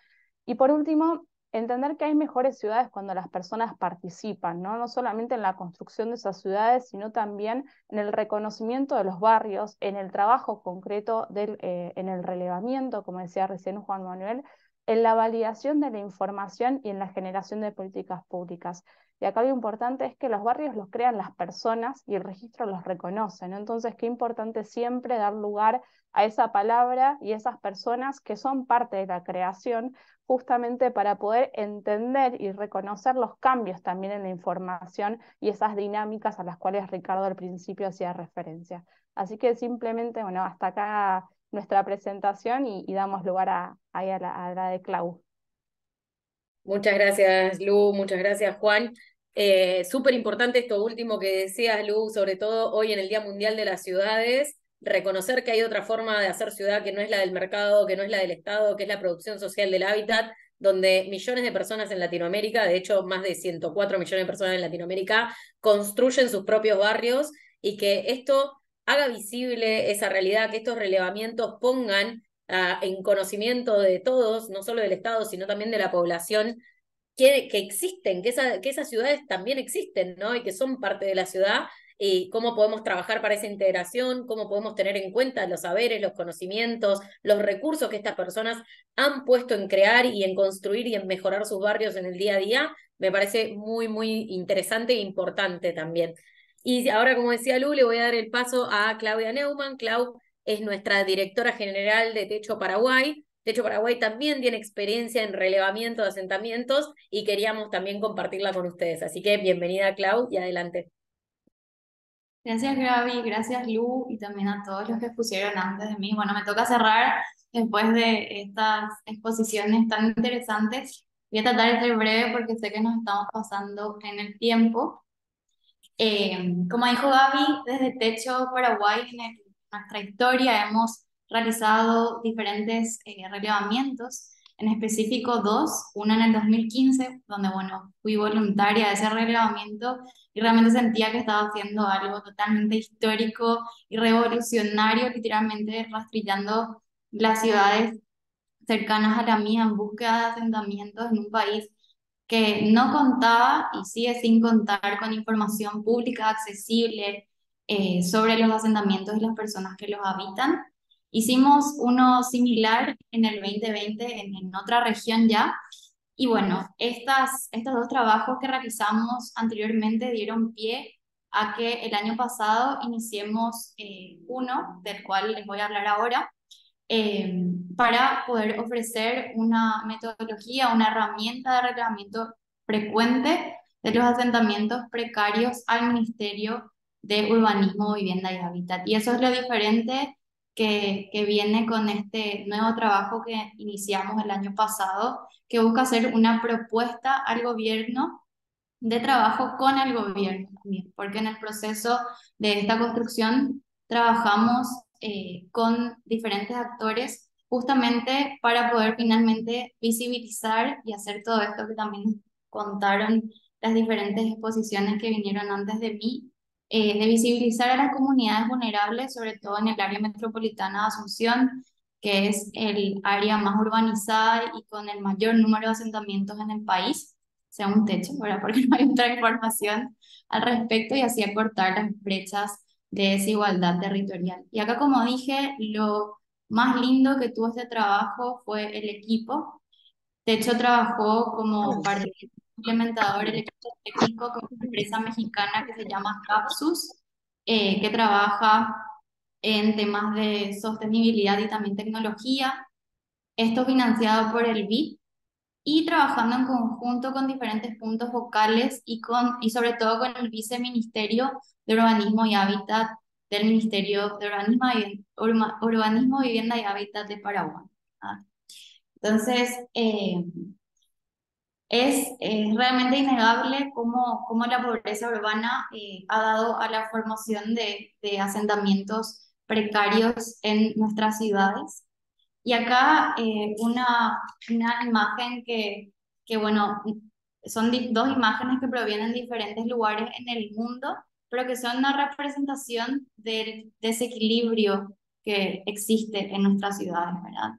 Y por último, entender que hay mejores ciudades cuando las personas participan, ¿no? No solamente en la construcción de esas ciudades, sino también en el reconocimiento de los barrios, en el trabajo concreto, en el relevamiento, como decía recién Juan Manuel, en la validación de la información y en la generación de políticas públicas. Y acá lo importante es que los barrios los crean las personas y el registro los reconoce, ¿no? Entonces, qué importante siempre dar lugar a esa palabra y esas personas que son parte de la creación, justamente para poder entender y reconocer los cambios también en la información y esas dinámicas a las cuales Ricardo al principio hacía referencia. Así que simplemente, bueno, hasta acá nuestra presentación y damos lugar a la de Clau. Muchas gracias, Lu, muchas gracias, Juan. Súper importante esto último que decías, Lu, sobre todo hoy en el Día Mundial de las Ciudades, reconocer que hay otra forma de hacer ciudad que no es la del mercado, que no es la del Estado, que es la producción social del hábitat, donde millones de personas en Latinoamérica, de hecho más de 104 millones de personas en Latinoamérica, construyen sus propios barrios y que esto haga visible esa realidad, que estos relevamientos pongan en conocimiento de todos, no solo del Estado, sino también de la población, que existen, que esas ciudades también existen, ¿no? Y que son parte de la ciudad, y cómo podemos trabajar para esa integración, cómo podemos tener en cuenta los saberes, los conocimientos, los recursos que estas personas han puesto en crear y en construir y en mejorar sus barrios en el día a día, me parece muy, muy interesante e importante también. Y ahora, como decía Lu, le voy a dar el paso a Claudia Neumann. Clau es nuestra directora general de Techo Paraguay. Techo Paraguay también tiene experiencia en relevamiento de asentamientos y queríamos también compartirla con ustedes. Así que bienvenida, Clau, y adelante. Gracias, Gaby, gracias, Lu, y también a todos los que pusieron antes de mí. Bueno, me toca cerrar después de estas exposiciones tan interesantes. Voy a tratar de ser breve porque sé que nos estamos pasando en el tiempo. Como dijo Gaby, desde Techo Paraguay, en nuestra historia hemos realizado diferentes relevamientos, en específico dos, uno en el 2015, donde bueno, fui voluntaria de ese relevamiento y realmente sentía que estaba haciendo algo totalmente histórico y revolucionario, literalmente rastrillando las ciudades cercanas a la mía en búsqueda de asentamientos en un país que no contaba y sigue sin contar con información pública accesible sobre los asentamientos y las personas que los habitan. Hicimos uno similar en el 2020 en otra región ya. Y bueno, estos dos trabajos que realizamos anteriormente dieron pie a que el año pasado iniciemos uno, del cual les voy a hablar ahora, para poder ofrecer una metodología, una herramienta de reglamento frecuente de los asentamientos precarios al Ministerio de Urbanismo, Vivienda y Hábitat. Y eso es lo diferente que viene con este nuevo trabajo que iniciamos el año pasado, que busca hacer una propuesta al gobierno de trabajo con el gobierno también, porque en el proceso de esta construcción trabajamos con diferentes actores justamente para poder finalmente visibilizar y hacer todo esto que también contaron las diferentes exposiciones que vinieron antes de mí, de visibilizar a las comunidades vulnerables, sobre todo en el área metropolitana de Asunción, que es el área más urbanizada y con el mayor número de asentamientos en el país, sea un techo, ¿verdad? Porque no hay otra información al respecto y así acortar las brechas de desigualdad territorial. Y acá, como dije, lo más lindo que tuvo este trabajo fue el equipo. De hecho, trabajó como parte implementador el equipo técnico con una empresa mexicana que se llama Capsus, que trabaja en temas de sostenibilidad y también tecnología. Esto financiado por el BID y trabajando en conjunto con diferentes puntos focales y sobre todo con el Viceministerio de Urbanismo y Hábitat del Ministerio de Urbanismo, Vivienda y Hábitat de Paraguay. ¿Ah? Entonces, es realmente innegable cómo la pobreza urbana ha dado a la formación de asentamientos precarios en nuestras ciudades. Y acá una imagen bueno, son dos imágenes que provienen de diferentes lugares en el mundo, pero que son una representación del desequilibrio que existe en nuestras ciudades, ¿verdad?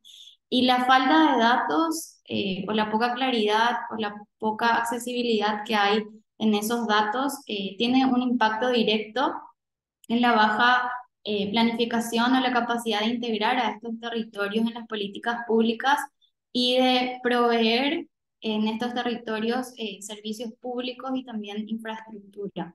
Y la falta de datos o la poca claridad o la poca accesibilidad que hay en esos datos tiene un impacto directo en la baja planificación o la capacidad de integrar a estos territorios en las políticas públicas y de proveer en estos territorios servicios públicos y también infraestructura,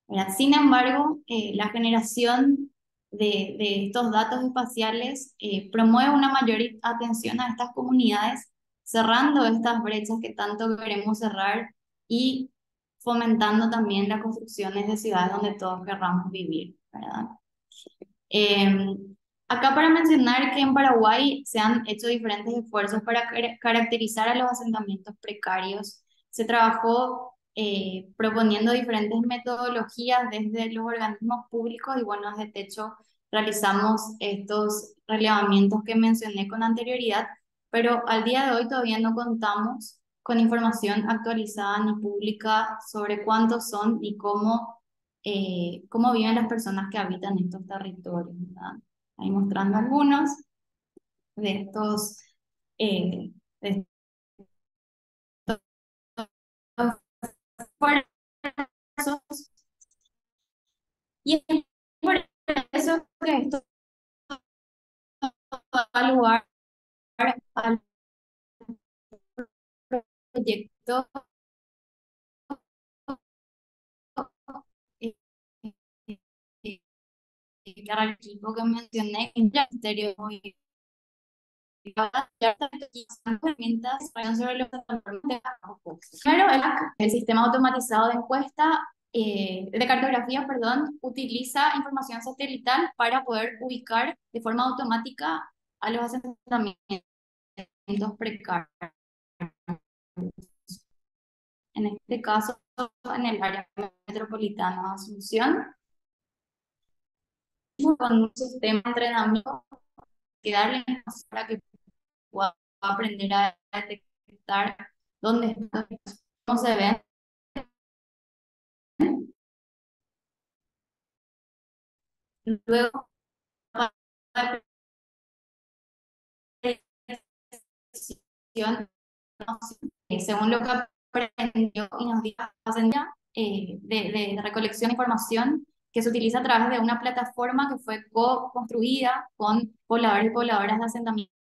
¿verdad? Sin embargo, la generación de estos datos espaciales promueve una mayor atención a estas comunidades, cerrando estas brechas que tanto queremos cerrar y fomentando también las construcciones de ciudades donde todos querramos vivir, ¿verdad? Eh, Acá para mencionar que en Paraguay se han hecho diferentes esfuerzos para caracterizar a los asentamientos precarios. Se trabajó proponiendo diferentes metodologías desde los organismos públicos y bueno, desde Techo realizamos estos relevamientos que mencioné con anterioridad, pero al día de hoy todavía no contamos con información actualizada ni pública sobre cuántos son y cómo viven las personas que habitan estos territorios, ¿verdad? Ahí mostrando algunos de eh, de estos esfuerzos. Y es por eso que esto da lugar al proyecto al equipo que mencioné, el Ministerio de herramientas sobre los Claro, el sistema automatizado de encuesta, de cartografía, perdón, utiliza información satelital para poder ubicar de forma automática a los asentamientos precarios. En este caso, en el área metropolitana de Asunción, con un sistema de entrenamiento que darle para que pueda aprender a detectar dónde no se ven. Luego, según lo que aprendió y nos dijo de recolección de información que se utiliza a través de una plataforma que fue co-construida con pobladores y pobladoras de asentamiento.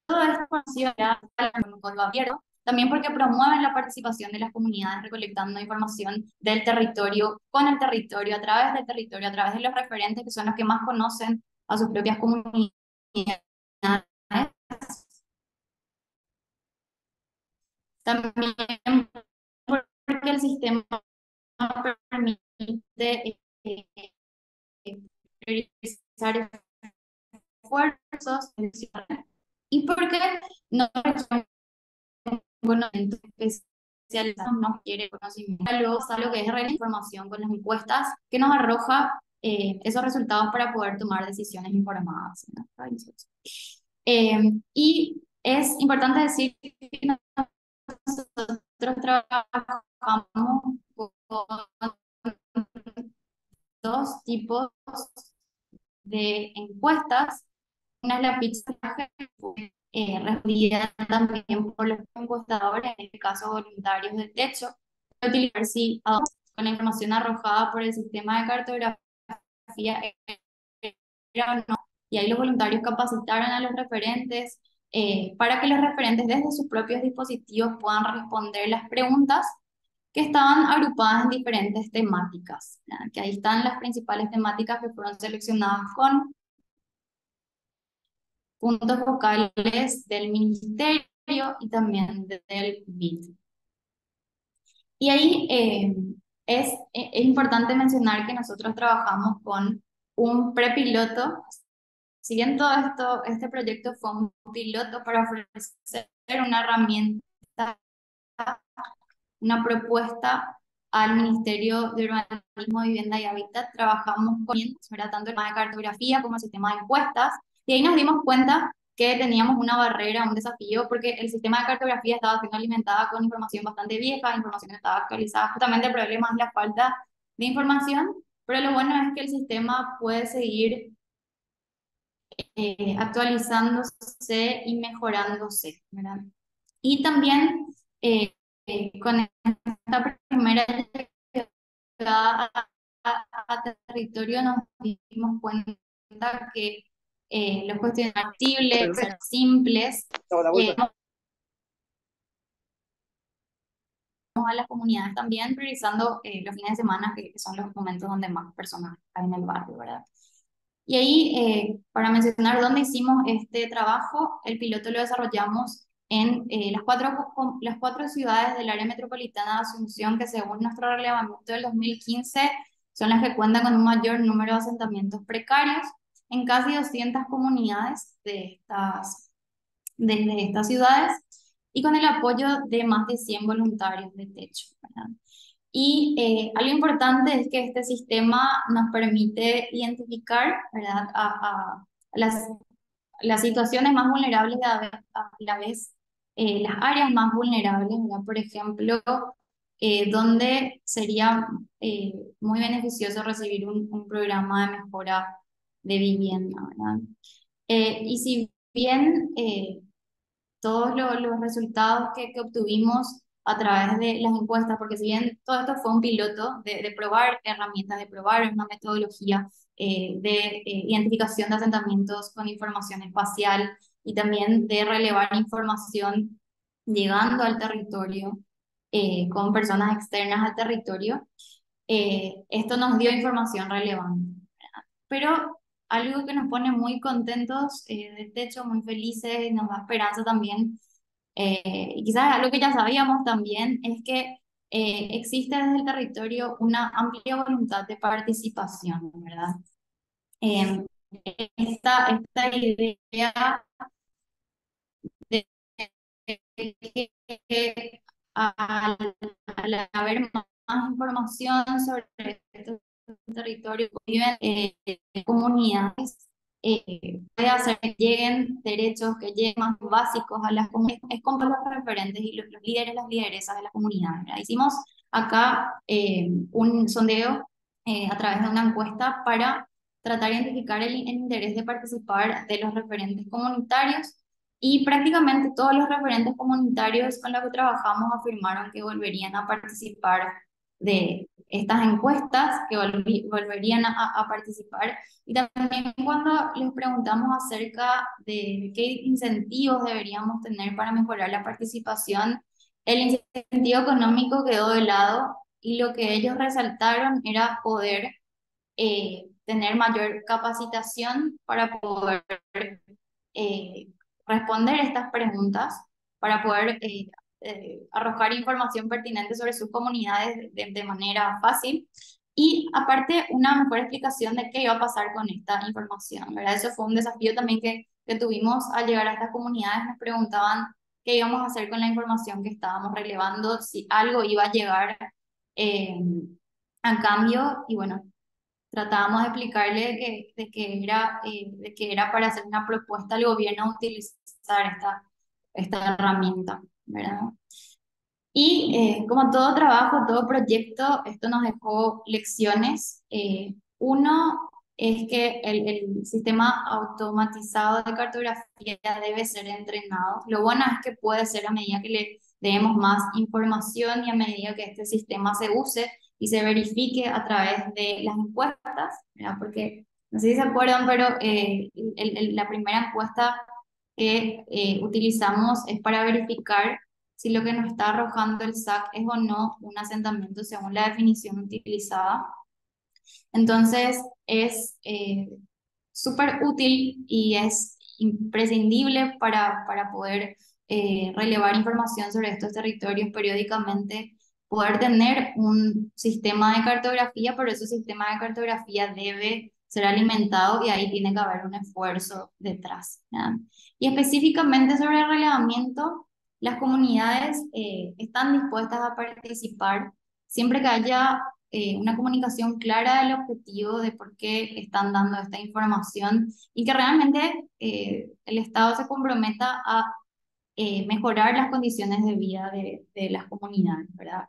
Todo esto considera un código abierto, también porque promueven la participación de las comunidades recolectando información del territorio, con el territorio, a través de los referentes que son los que más conocen a sus propias comunidades. También porque el sistema permite priorizar esfuerzos y porque no conocimiento especializado no quiere conocimiento. Luego está lo que es la información con las encuestas que nos arroja esos resultados para poder tomar decisiones informadas, ¿no? Y es importante decir que nosotros trabajamos con dos tipos de encuestas. Una es la pizza respondida también por los encuestadores, en este caso voluntarios del Techo, utilizar si con la información arrojada por el sistema de cartografía era o no, y ahí los voluntarios capacitaron a los referentes para que los referentes desde sus propios dispositivos puedan responder las preguntas que estaban agrupadas en diferentes temáticas, ¿ya? Que ahí están las principales temáticas que fueron seleccionadas con puntos focales del ministerio y también del BID. Y ahí es importante mencionar que nosotros trabajamos con un prepiloto. Si bien todo este proyecto fue un piloto para ofrecer una herramienta, una propuesta al Ministerio de Urbanismo, Vivienda y Hábitat, trabajamos con tanto el tema de cartografía como el sistema de encuestas, y ahí nos dimos cuenta que teníamos una barrera, un desafío, porque el sistema de cartografía estaba siendo alimentada con información bastante vieja, información que estaba actualizada. Justamente el problema es la falta de información, pero lo bueno es que el sistema puede seguir actualizándose y mejorándose, ¿verdad? Y también con esta primera llegada a territorio nos dimos cuenta que los cuestionarios factibles, ser simples, a las comunidades también, priorizando los fines de semana, que son los momentos donde más personas hay en el barrio, ¿verdad? Y ahí, para mencionar dónde hicimos este trabajo, el piloto lo desarrollamos en las cuatro ciudades del área metropolitana de Asunción, que según nuestro relevamiento del 2015 son las que cuentan con un mayor número de asentamientos precarios, en casi 200 comunidades de estas ciudades, y con el apoyo de más de 100 voluntarios de techo, ¿verdad? Y algo importante es que este sistema nos permite identificar, ¿verdad?, a las situaciones más vulnerables y a la vez las áreas más vulnerables, ¿verdad? Por ejemplo, donde sería muy beneficioso recibir un programa de mejora de vivienda, ¿verdad? Y si bien todos los resultados que obtuvimos a través de las encuestas, porque si bien todo esto fue un piloto de probar herramientas, de probar una metodología de identificación de asentamientos con información espacial y también de relevar información llegando al territorio con personas externas al territorio, esto nos dio información relevante, ¿verdad? Pero algo que nos pone muy contentos de techo, muy felices y nos da esperanza también, y quizás algo que ya sabíamos también, es que existe desde el territorio una amplia voluntad de participación, ¿verdad? Eh, esta idea de que al haber más información sobre estos territorios, viven comunidades, puede hacer que lleguen derechos, que lleguen más básicos a las comunidades, es con los referentes y los líderes, las lideresas de las comunidades, ¿verdad? Hicimos acá un sondeo a través de una encuesta para tratar de identificar el interés de participar de los referentes comunitarios, y prácticamente todos los referentes comunitarios con los que trabajamos afirmaron que volverían a participar de estas encuestas, que volverían a participar. Y también cuando les preguntamos acerca de qué incentivos deberíamos tener para mejorar la participación, el incentivo económico quedó de lado, y lo que ellos resaltaron era poder tener mayor capacitación para poder eh, responder estas preguntas, para poder arrojar información pertinente sobre sus comunidades de manera fácil, y aparte una mejor explicación de qué iba a pasar con esta información, ¿verdad? Eso fue un desafío también que tuvimos al llegar a estas comunidades. Nos preguntaban qué íbamos a hacer con la información que estábamos relevando, si algo iba a llegar eh, a cambio, y bueno, tratábamos de explicarle de que era para hacer una propuesta al gobierno a utilizar esta herramienta, ¿verdad? Y como todo trabajo, todo proyecto, esto nos dejó lecciones. Uno es que el sistema automatizado de cartografía debe ser entrenado. Lo bueno es que puede ser a medida que le demos más información y a medida que este sistema se use y se verifique a través de las encuestas, ¿verdad? Porque no sé si se acuerdan, pero la primera encuesta que utilizamos es para verificar si lo que nos está arrojando el SAC es o no un asentamiento según la definición utilizada. Entonces es súper útil y es imprescindible para poder relevar información sobre estos territorios periódicamente, poder tener un sistema de cartografía, pero ese sistema de cartografía debe ser alimentado y ahí tiene que haber un esfuerzo detrás, ¿verdad? Y específicamente sobre el relevamiento, las comunidades están dispuestas a participar siempre que haya una comunicación clara del objetivo de por qué están dando esta información y que realmente el Estado se comprometa a mejorar las condiciones de vida de las comunidades, ¿verdad?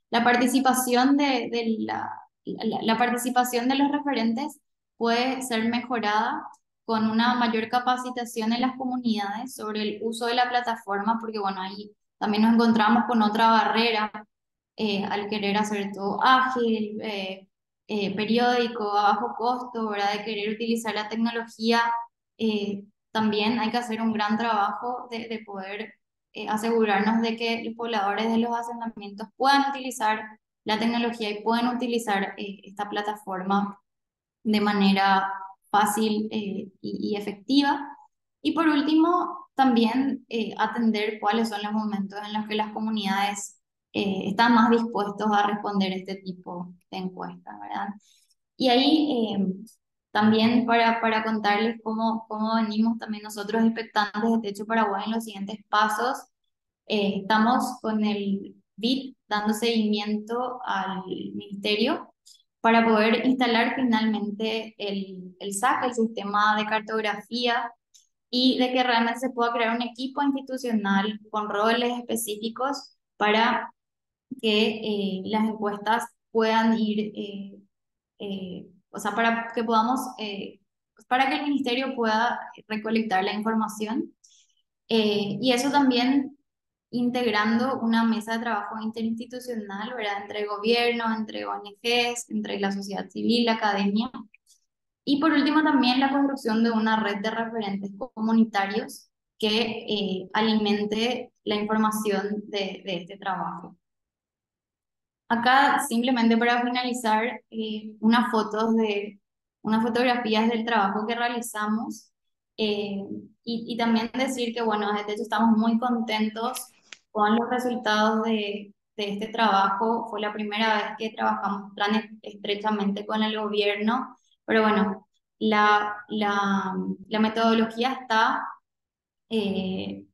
La participación la participación de los referentes puede ser mejorada con una mayor capacitación en las comunidades sobre el uso de la plataforma, porque bueno, ahí también nos encontramos con otra barrera al querer hacer todo ágil, periódico, a bajo costo, ¿verdad? De querer utilizar la tecnología, también hay que hacer un gran trabajo de poder asegurarnos de que los pobladores de los asentamientos puedan utilizar la tecnología y puedan utilizar esta plataforma de manera fácil y efectiva. Y por último, también atender cuáles son los momentos en los que las comunidades están más dispuestos a responder este tipo de encuestas, ¿verdad? Y ahí también para contarles cómo venimos también nosotros expectantes de Techo Paraguay en los siguientes pasos, estamos con el BID dando seguimiento al ministerio para poder instalar finalmente el SAC, el sistema de cartografía, y de que realmente se pueda crear un equipo institucional con roles específicos para que las encuestas puedan ir, o sea, para que podamos, para que el ministerio pueda recolectar la información. Y eso también integrando una mesa de trabajo interinstitucional, ¿verdad? Entre gobierno, entre ONGs, entre la sociedad civil, la academia. Y por último también la construcción de una red de referentes comunitarios que alimente la información de este trabajo. Acá simplemente para finalizar, unas fotografías del trabajo que realizamos y también decir que bueno, desde hecho estamos muy contentos con los resultados de este trabajo. Fue la primera vez que trabajamos tan estrechamente con el gobierno, pero bueno, la metodología está... eh,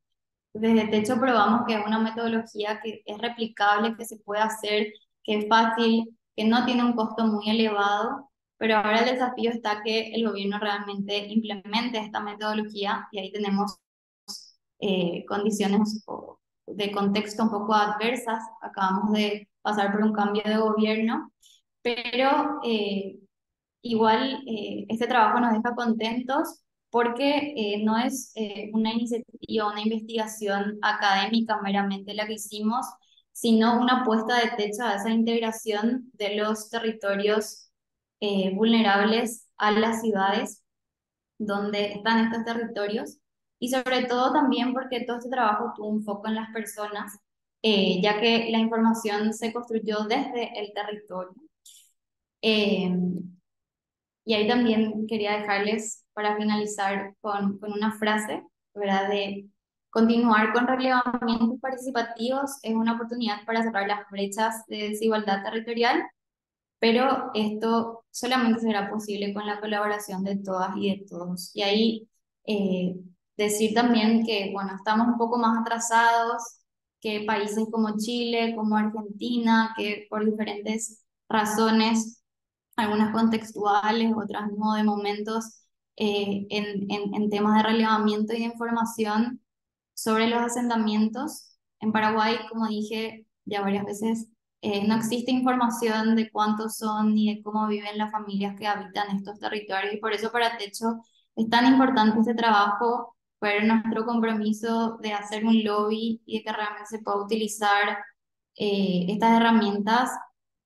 desde Techo probamos que es una metodología que es replicable, que se puede hacer, que es fácil, que no tiene un costo muy elevado, pero ahora el desafío está que el gobierno realmente implemente esta metodología y ahí tenemos condiciones de contexto un poco adversas. Acabamos de pasar por un cambio de gobierno, pero igual este trabajo nos deja contentos porque no es una iniciativa, una investigación académica meramente la que hicimos, sino una puesta de techo a esa integración de los territorios vulnerables a las ciudades donde están estos territorios y sobre todo también porque todo este trabajo tuvo un foco en las personas, ya que la información se construyó desde el territorio. Eh, y ahí también quería dejarles para finalizar con una frase, ¿verdad? De continuar con relevamientos participativos es una oportunidad para cerrar las brechas de desigualdad territorial, pero esto solamente será posible con la colaboración de todas y de todos. Y ahí decir también que, bueno, estamos un poco más atrasados que países como Chile, como Argentina, que por diferentes razones, algunas contextuales, otras no, de momentos en temas de relevamiento y de información sobre los asentamientos. En Paraguay, como dije ya varias veces, no existe información de cuántos son ni de cómo viven las familias que habitan estos territorios y por eso para Techo es tan importante este trabajo, pero nuestro compromiso de hacer un lobby y de que realmente se pueda utilizar estas herramientas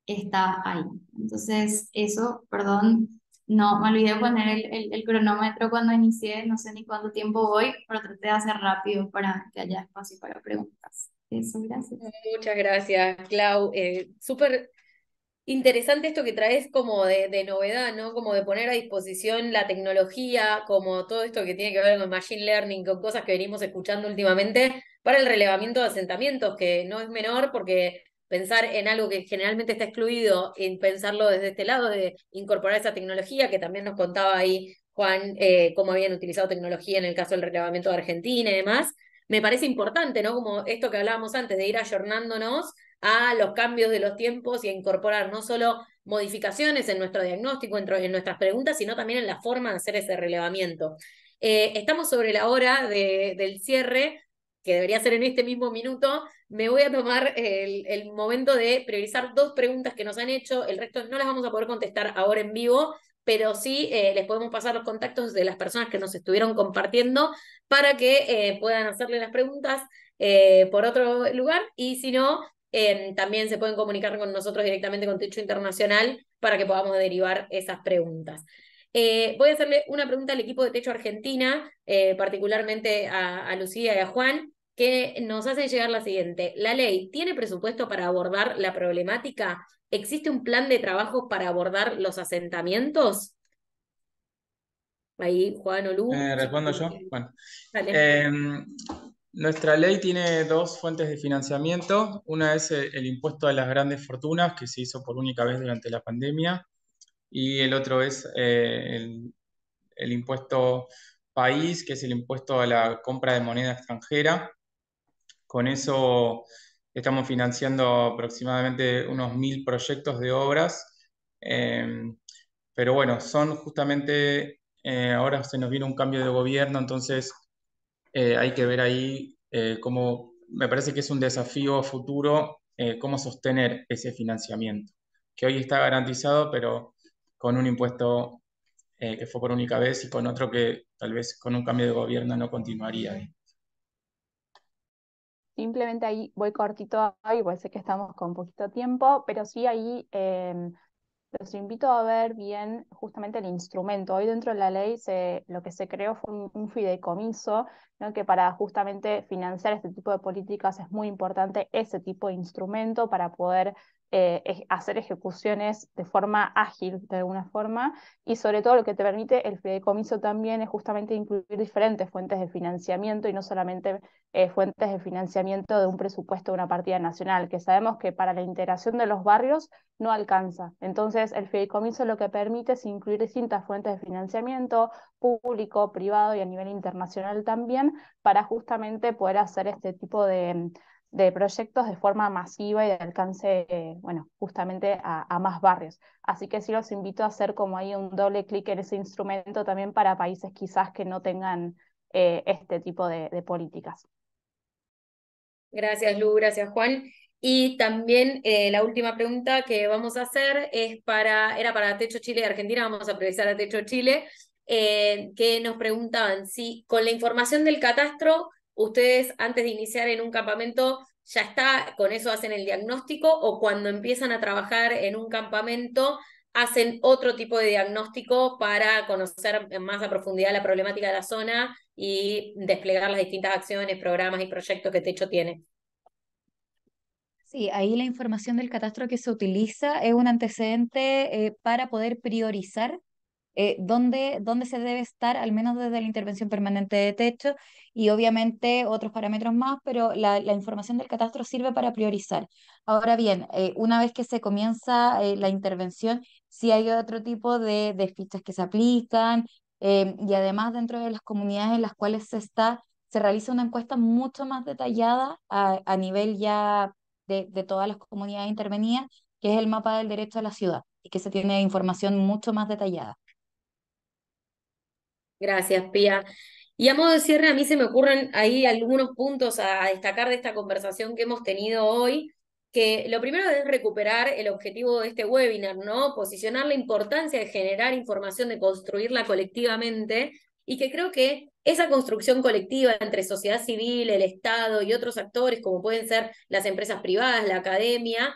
está ahí. Entonces, eso, perdón, no me olvidé de poner el cronómetro cuando inicié, no sé ni cuánto tiempo voy, pero traté de hacer rápido para que haya espacio para preguntas. Eso, gracias. Muchas gracias, Clau. Súper interesante esto que traes como de novedad, ¿no? Como de poner a disposición la tecnología, como todo esto que tiene que ver con machine learning, con cosas que venimos escuchando últimamente, para el relevamiento de asentamientos, que no es menor porque pensar en algo que generalmente está excluido, en pensarlo desde este lado de incorporar esa tecnología, que también nos contaba ahí Juan, cómo habían utilizado tecnología en el caso del relevamiento de Argentina y demás, me parece importante, ¿no? Como esto que hablábamos antes, de ir ayornándonos a los cambios de los tiempos y a incorporar no solo modificaciones en nuestro diagnóstico, en nuestras preguntas, sino también en la forma de hacer ese relevamiento. Estamos sobre la hora del cierre, que debería ser en este mismo minuto. Me voy a tomar el momento de priorizar 2 preguntas que nos han hecho, el resto no las vamos a poder contestar ahora en vivo, pero sí les podemos pasar los contactos de las personas que nos estuvieron compartiendo para que puedan hacerle las preguntas por otro lugar, y si no, también se pueden comunicar con nosotros directamente con Techo Internacional para que podamos derivar esas preguntas. Voy a hacerle una pregunta al equipo de Techo Argentina, particularmente a Lucía y a Juan, que nos hacen llegar la siguiente. ¿La ley tiene presupuesto para abordar la problemática? ¿Existe un plan de trabajo para abordar los asentamientos? Ahí, Juan o Lu. ¿Respondo yo? Bueno. Dale. Nuestra ley tiene 2 fuentes de financiamiento. Una es el impuesto a las grandes fortunas, que se hizo por única vez durante la pandemia, y el otro es el impuesto país, que es el impuesto a la compra de moneda extranjera. Con eso estamos financiando aproximadamente unos 1000 proyectos de obras. Pero bueno, son justamente, ahora se nos viene un cambio de gobierno, entonces hay que ver ahí cómo, me parece que es un desafío futuro, cómo sostener ese financiamiento, que hoy está garantizado, pero con un impuesto que fue por única vez y con otro que tal vez con un cambio de gobierno no continuaría. Simplemente ahí voy cortito, igual sé que estamos con poquito tiempo, pero sí ahí los invito a ver bien justamente el instrumento. Hoy dentro de la ley lo que se creó fue un fideicomiso, ¿no? Que para justamente financiar este tipo de políticas es muy importante ese tipo de instrumento para poder hacer ejecuciones de forma ágil, de alguna forma, y sobre todo lo que te permite el fideicomiso también es justamente incluir diferentes fuentes de financiamiento y no solamente fuentes de financiamiento de un presupuesto de una partida nacional, que sabemos que para la integración de los barrios no alcanza. Entonces, el fideicomiso lo que permite es incluir distintas fuentes de financiamiento público, privado y a nivel internacional también, para justamente poder hacer este tipo de proyectos de forma masiva y de alcance, bueno, justamente a más barrios. Así que sí los invito a hacer como ahí un doble clic en ese instrumento también para países quizás que no tengan este tipo de políticas. Gracias, Lu, gracias, Juan. Y también la última pregunta que vamos a hacer era para Techo Chile de Argentina, vamos a priorizar a Techo Chile, que nos preguntaban si con la información del catastro, ustedes antes de iniciar en un campamento ya está, con eso hacen el diagnóstico, o cuando empiezan a trabajar en un campamento hacen otro tipo de diagnóstico para conocer más a profundidad la problemática de la zona y desplegar las distintas acciones, programas y proyectos que Techo tiene. Sí, ahí la información del catastro que se utiliza es un antecedente para poder priorizar dónde se debe estar, al menos desde la intervención permanente de techo, y obviamente otros parámetros más, pero la información del catastro sirve para priorizar. Ahora bien, una vez que se comienza la intervención, sí hay otro tipo de fichas que se aplican, y además dentro de las comunidades en las cuales se realiza una encuesta mucho más detallada a nivel ya de todas las comunidades intervenidas, que es el mapa del derecho a la ciudad, y que se tiene información mucho más detallada. Gracias, Pía. Y a modo de cierre, a mí se me ocurren ahí algunos puntos a destacar de esta conversación que hemos tenido hoy, que lo primero es recuperar el objetivo de este webinar, ¿no? Posicionar la importancia de generar información, de construirla colectivamente, y que creo que esa construcción colectiva entre sociedad civil, el Estado y otros actores, como pueden ser las empresas privadas, la academia,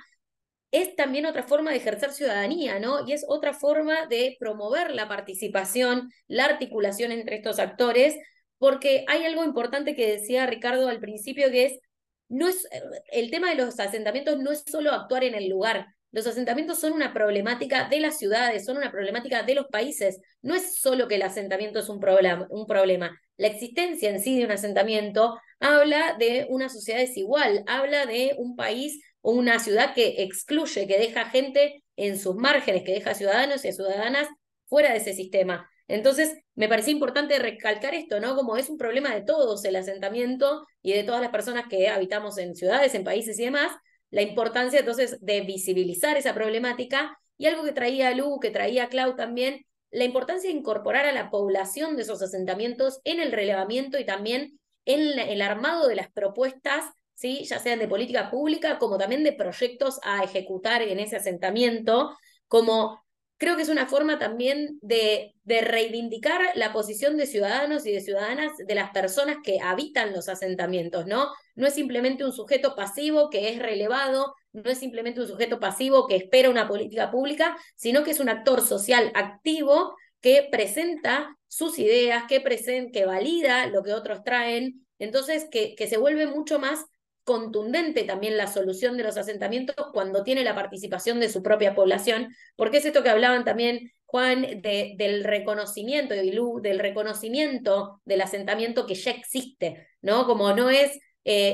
es también otra forma de ejercer ciudadanía, ¿no? Y es otra forma de promover la participación, la articulación entre estos actores, porque hay algo importante que decía Ricardo al principio, que es, no es, el tema de los asentamientos no es solo actuar en el lugar, los asentamientos son una problemática de las ciudades, son una problemática de los países. No es solo que el asentamiento es un problema. La existencia en sí de un asentamiento habla de una sociedad desigual, habla de un país o una ciudad que excluye, que deja gente en sus márgenes, que deja ciudadanos y a ciudadanas fuera de ese sistema. Entonces, me parecía importante recalcar esto, ¿no? Como es un problema de todos el asentamiento y de todas las personas que habitamos en ciudades, en países y demás, la importancia entonces de visibilizar esa problemática y algo que traía Lu, que traía Clau también, la importancia de incorporar a la población de esos asentamientos en el relevamiento y también en el armado de las propuestas, ¿sí? Ya sean de política pública como también de proyectos a ejecutar en ese asentamiento, como creo que es una forma también de reivindicar la posición de ciudadanos y de ciudadanas, de las personas que habitan los asentamientos, ¿no? No es simplemente un sujeto pasivo que es relevado, no es simplemente un sujeto pasivo que espera una política pública, sino que es un actor social activo que presenta sus ideas, que valida lo que otros traen, entonces que se vuelve mucho más contundente también la solución de los asentamientos cuando tiene la participación de su propia población, porque es esto que hablaban también Juan, del reconocimiento, y Lu, del reconocimiento del asentamiento que ya existe, ¿no? Como no es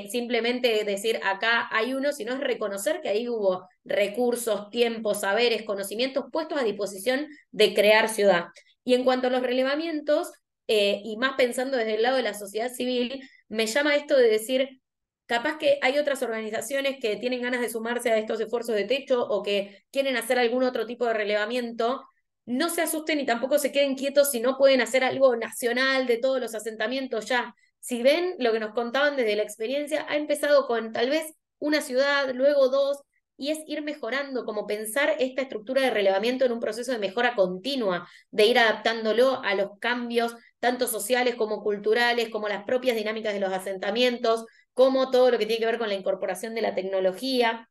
simplemente decir acá hay uno, sino es reconocer que ahí hubo recursos, tiempos, saberes, conocimientos puestos a disposición de crear ciudad. Y en cuanto a los relevamientos, y más pensando desde el lado de la sociedad civil, me llama esto de decir, capaz que hay otras organizaciones que tienen ganas de sumarse a estos esfuerzos de techo o que quieren hacer algún otro tipo de relevamiento, no se asusten y tampoco se queden quietos si no pueden hacer algo nacional de todos los asentamientos ya. Si ven lo que nos contaban desde la experiencia, ha empezado con tal vez una ciudad, luego dos, y es ir mejorando, como pensar esta estructura de relevamiento en un proceso de mejora continua, de ir adaptándolo a los cambios, tanto sociales como culturales, como las propias dinámicas de los asentamientos, como todo lo que tiene que ver con la incorporación de la tecnología.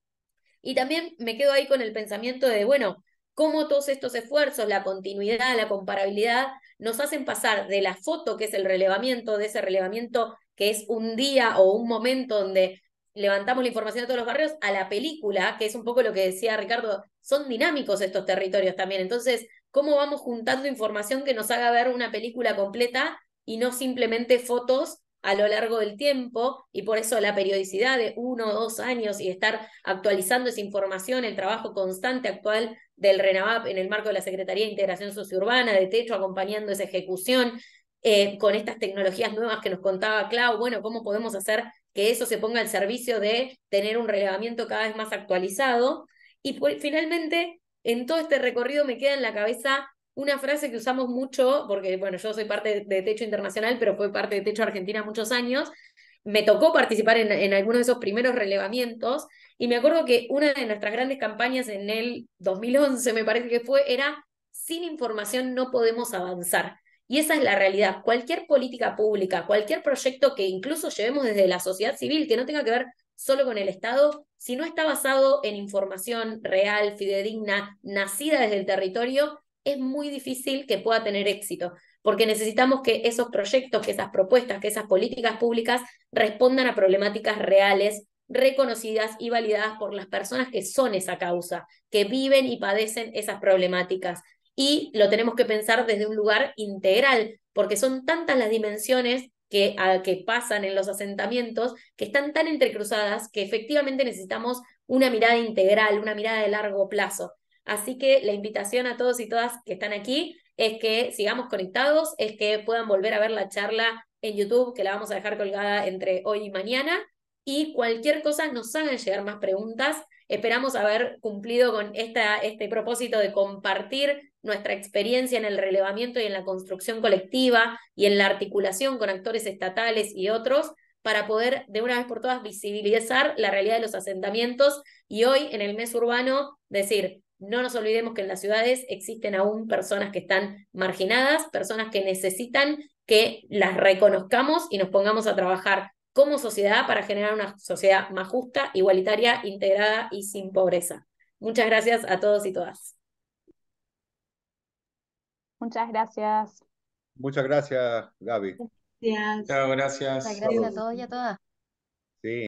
Y también me quedo ahí con el pensamiento de, bueno, cómo todos estos esfuerzos, la continuidad, la comparabilidad, nos hacen pasar de la foto, que es el relevamiento, de ese relevamiento que es un día o un momento donde levantamos la información de todos los barrios, a la película, que es un poco lo que decía Ricardo, son dinámicos estos territorios también. Entonces, ¿cómo vamos juntando información que nos haga ver una película completa y no simplemente fotos a lo largo del tiempo? Y por eso la periodicidad de 1 o 2 años y estar actualizando esa información, el trabajo constante actual del RENAVAP en el marco de la Secretaría de Integración Sociourbana, de Techo, acompañando esa ejecución, con estas tecnologías nuevas que nos contaba Clau, bueno, cómo podemos hacer que eso se ponga al servicio de tener un relevamiento cada vez más actualizado. Y finalmente, en todo este recorrido me queda en la cabeza una frase que usamos mucho, porque bueno, yo soy parte de Techo Internacional, pero fue parte de Techo Argentina muchos años, me tocó participar en algunos de esos primeros relevamientos, y me acuerdo que una de nuestras grandes campañas en el 2011, me parece que fue, era sin información no podemos avanzar. Y esa es la realidad. Cualquier política pública, cualquier proyecto que incluso llevemos desde la sociedad civil, que no tenga que ver solo con el Estado, si no está basado en información real, fidedigna, nacida desde el territorio, es muy difícil que pueda tener éxito, porque necesitamos que esos proyectos, que esas propuestas, que esas políticas públicas respondan a problemáticas reales, reconocidas y validadas por las personas que son esa causa, que viven y padecen esas problemáticas. Y lo tenemos que pensar desde un lugar integral, porque son tantas las dimensiones que pasan en los asentamientos, que están tan entrecruzadas, que efectivamente necesitamos una mirada integral, una mirada de largo plazo. Así que la invitación a todos y todas que están aquí es que sigamos conectados, es que puedan volver a ver la charla en YouTube, que la vamos a dejar colgada entre hoy y mañana, y cualquier cosa nos hagan llegar más preguntas. Esperamos haber cumplido con este propósito de compartir nuestra experiencia en el relevamiento y en la construcción colectiva y en la articulación con actores estatales y otros para poder de una vez por todas visibilizar la realidad de los asentamientos y hoy en el mes urbano decir, no nos olvidemos que en las ciudades existen aún personas que están marginadas, personas que necesitan que las reconozcamos y nos pongamos a trabajar como sociedad para generar una sociedad más justa, igualitaria, integrada y sin pobreza. Muchas gracias a todos y todas. Muchas gracias. Muchas gracias, Gaby. Gracias. Chao, Muchas gracias. gracias a todos y a todas. Sí.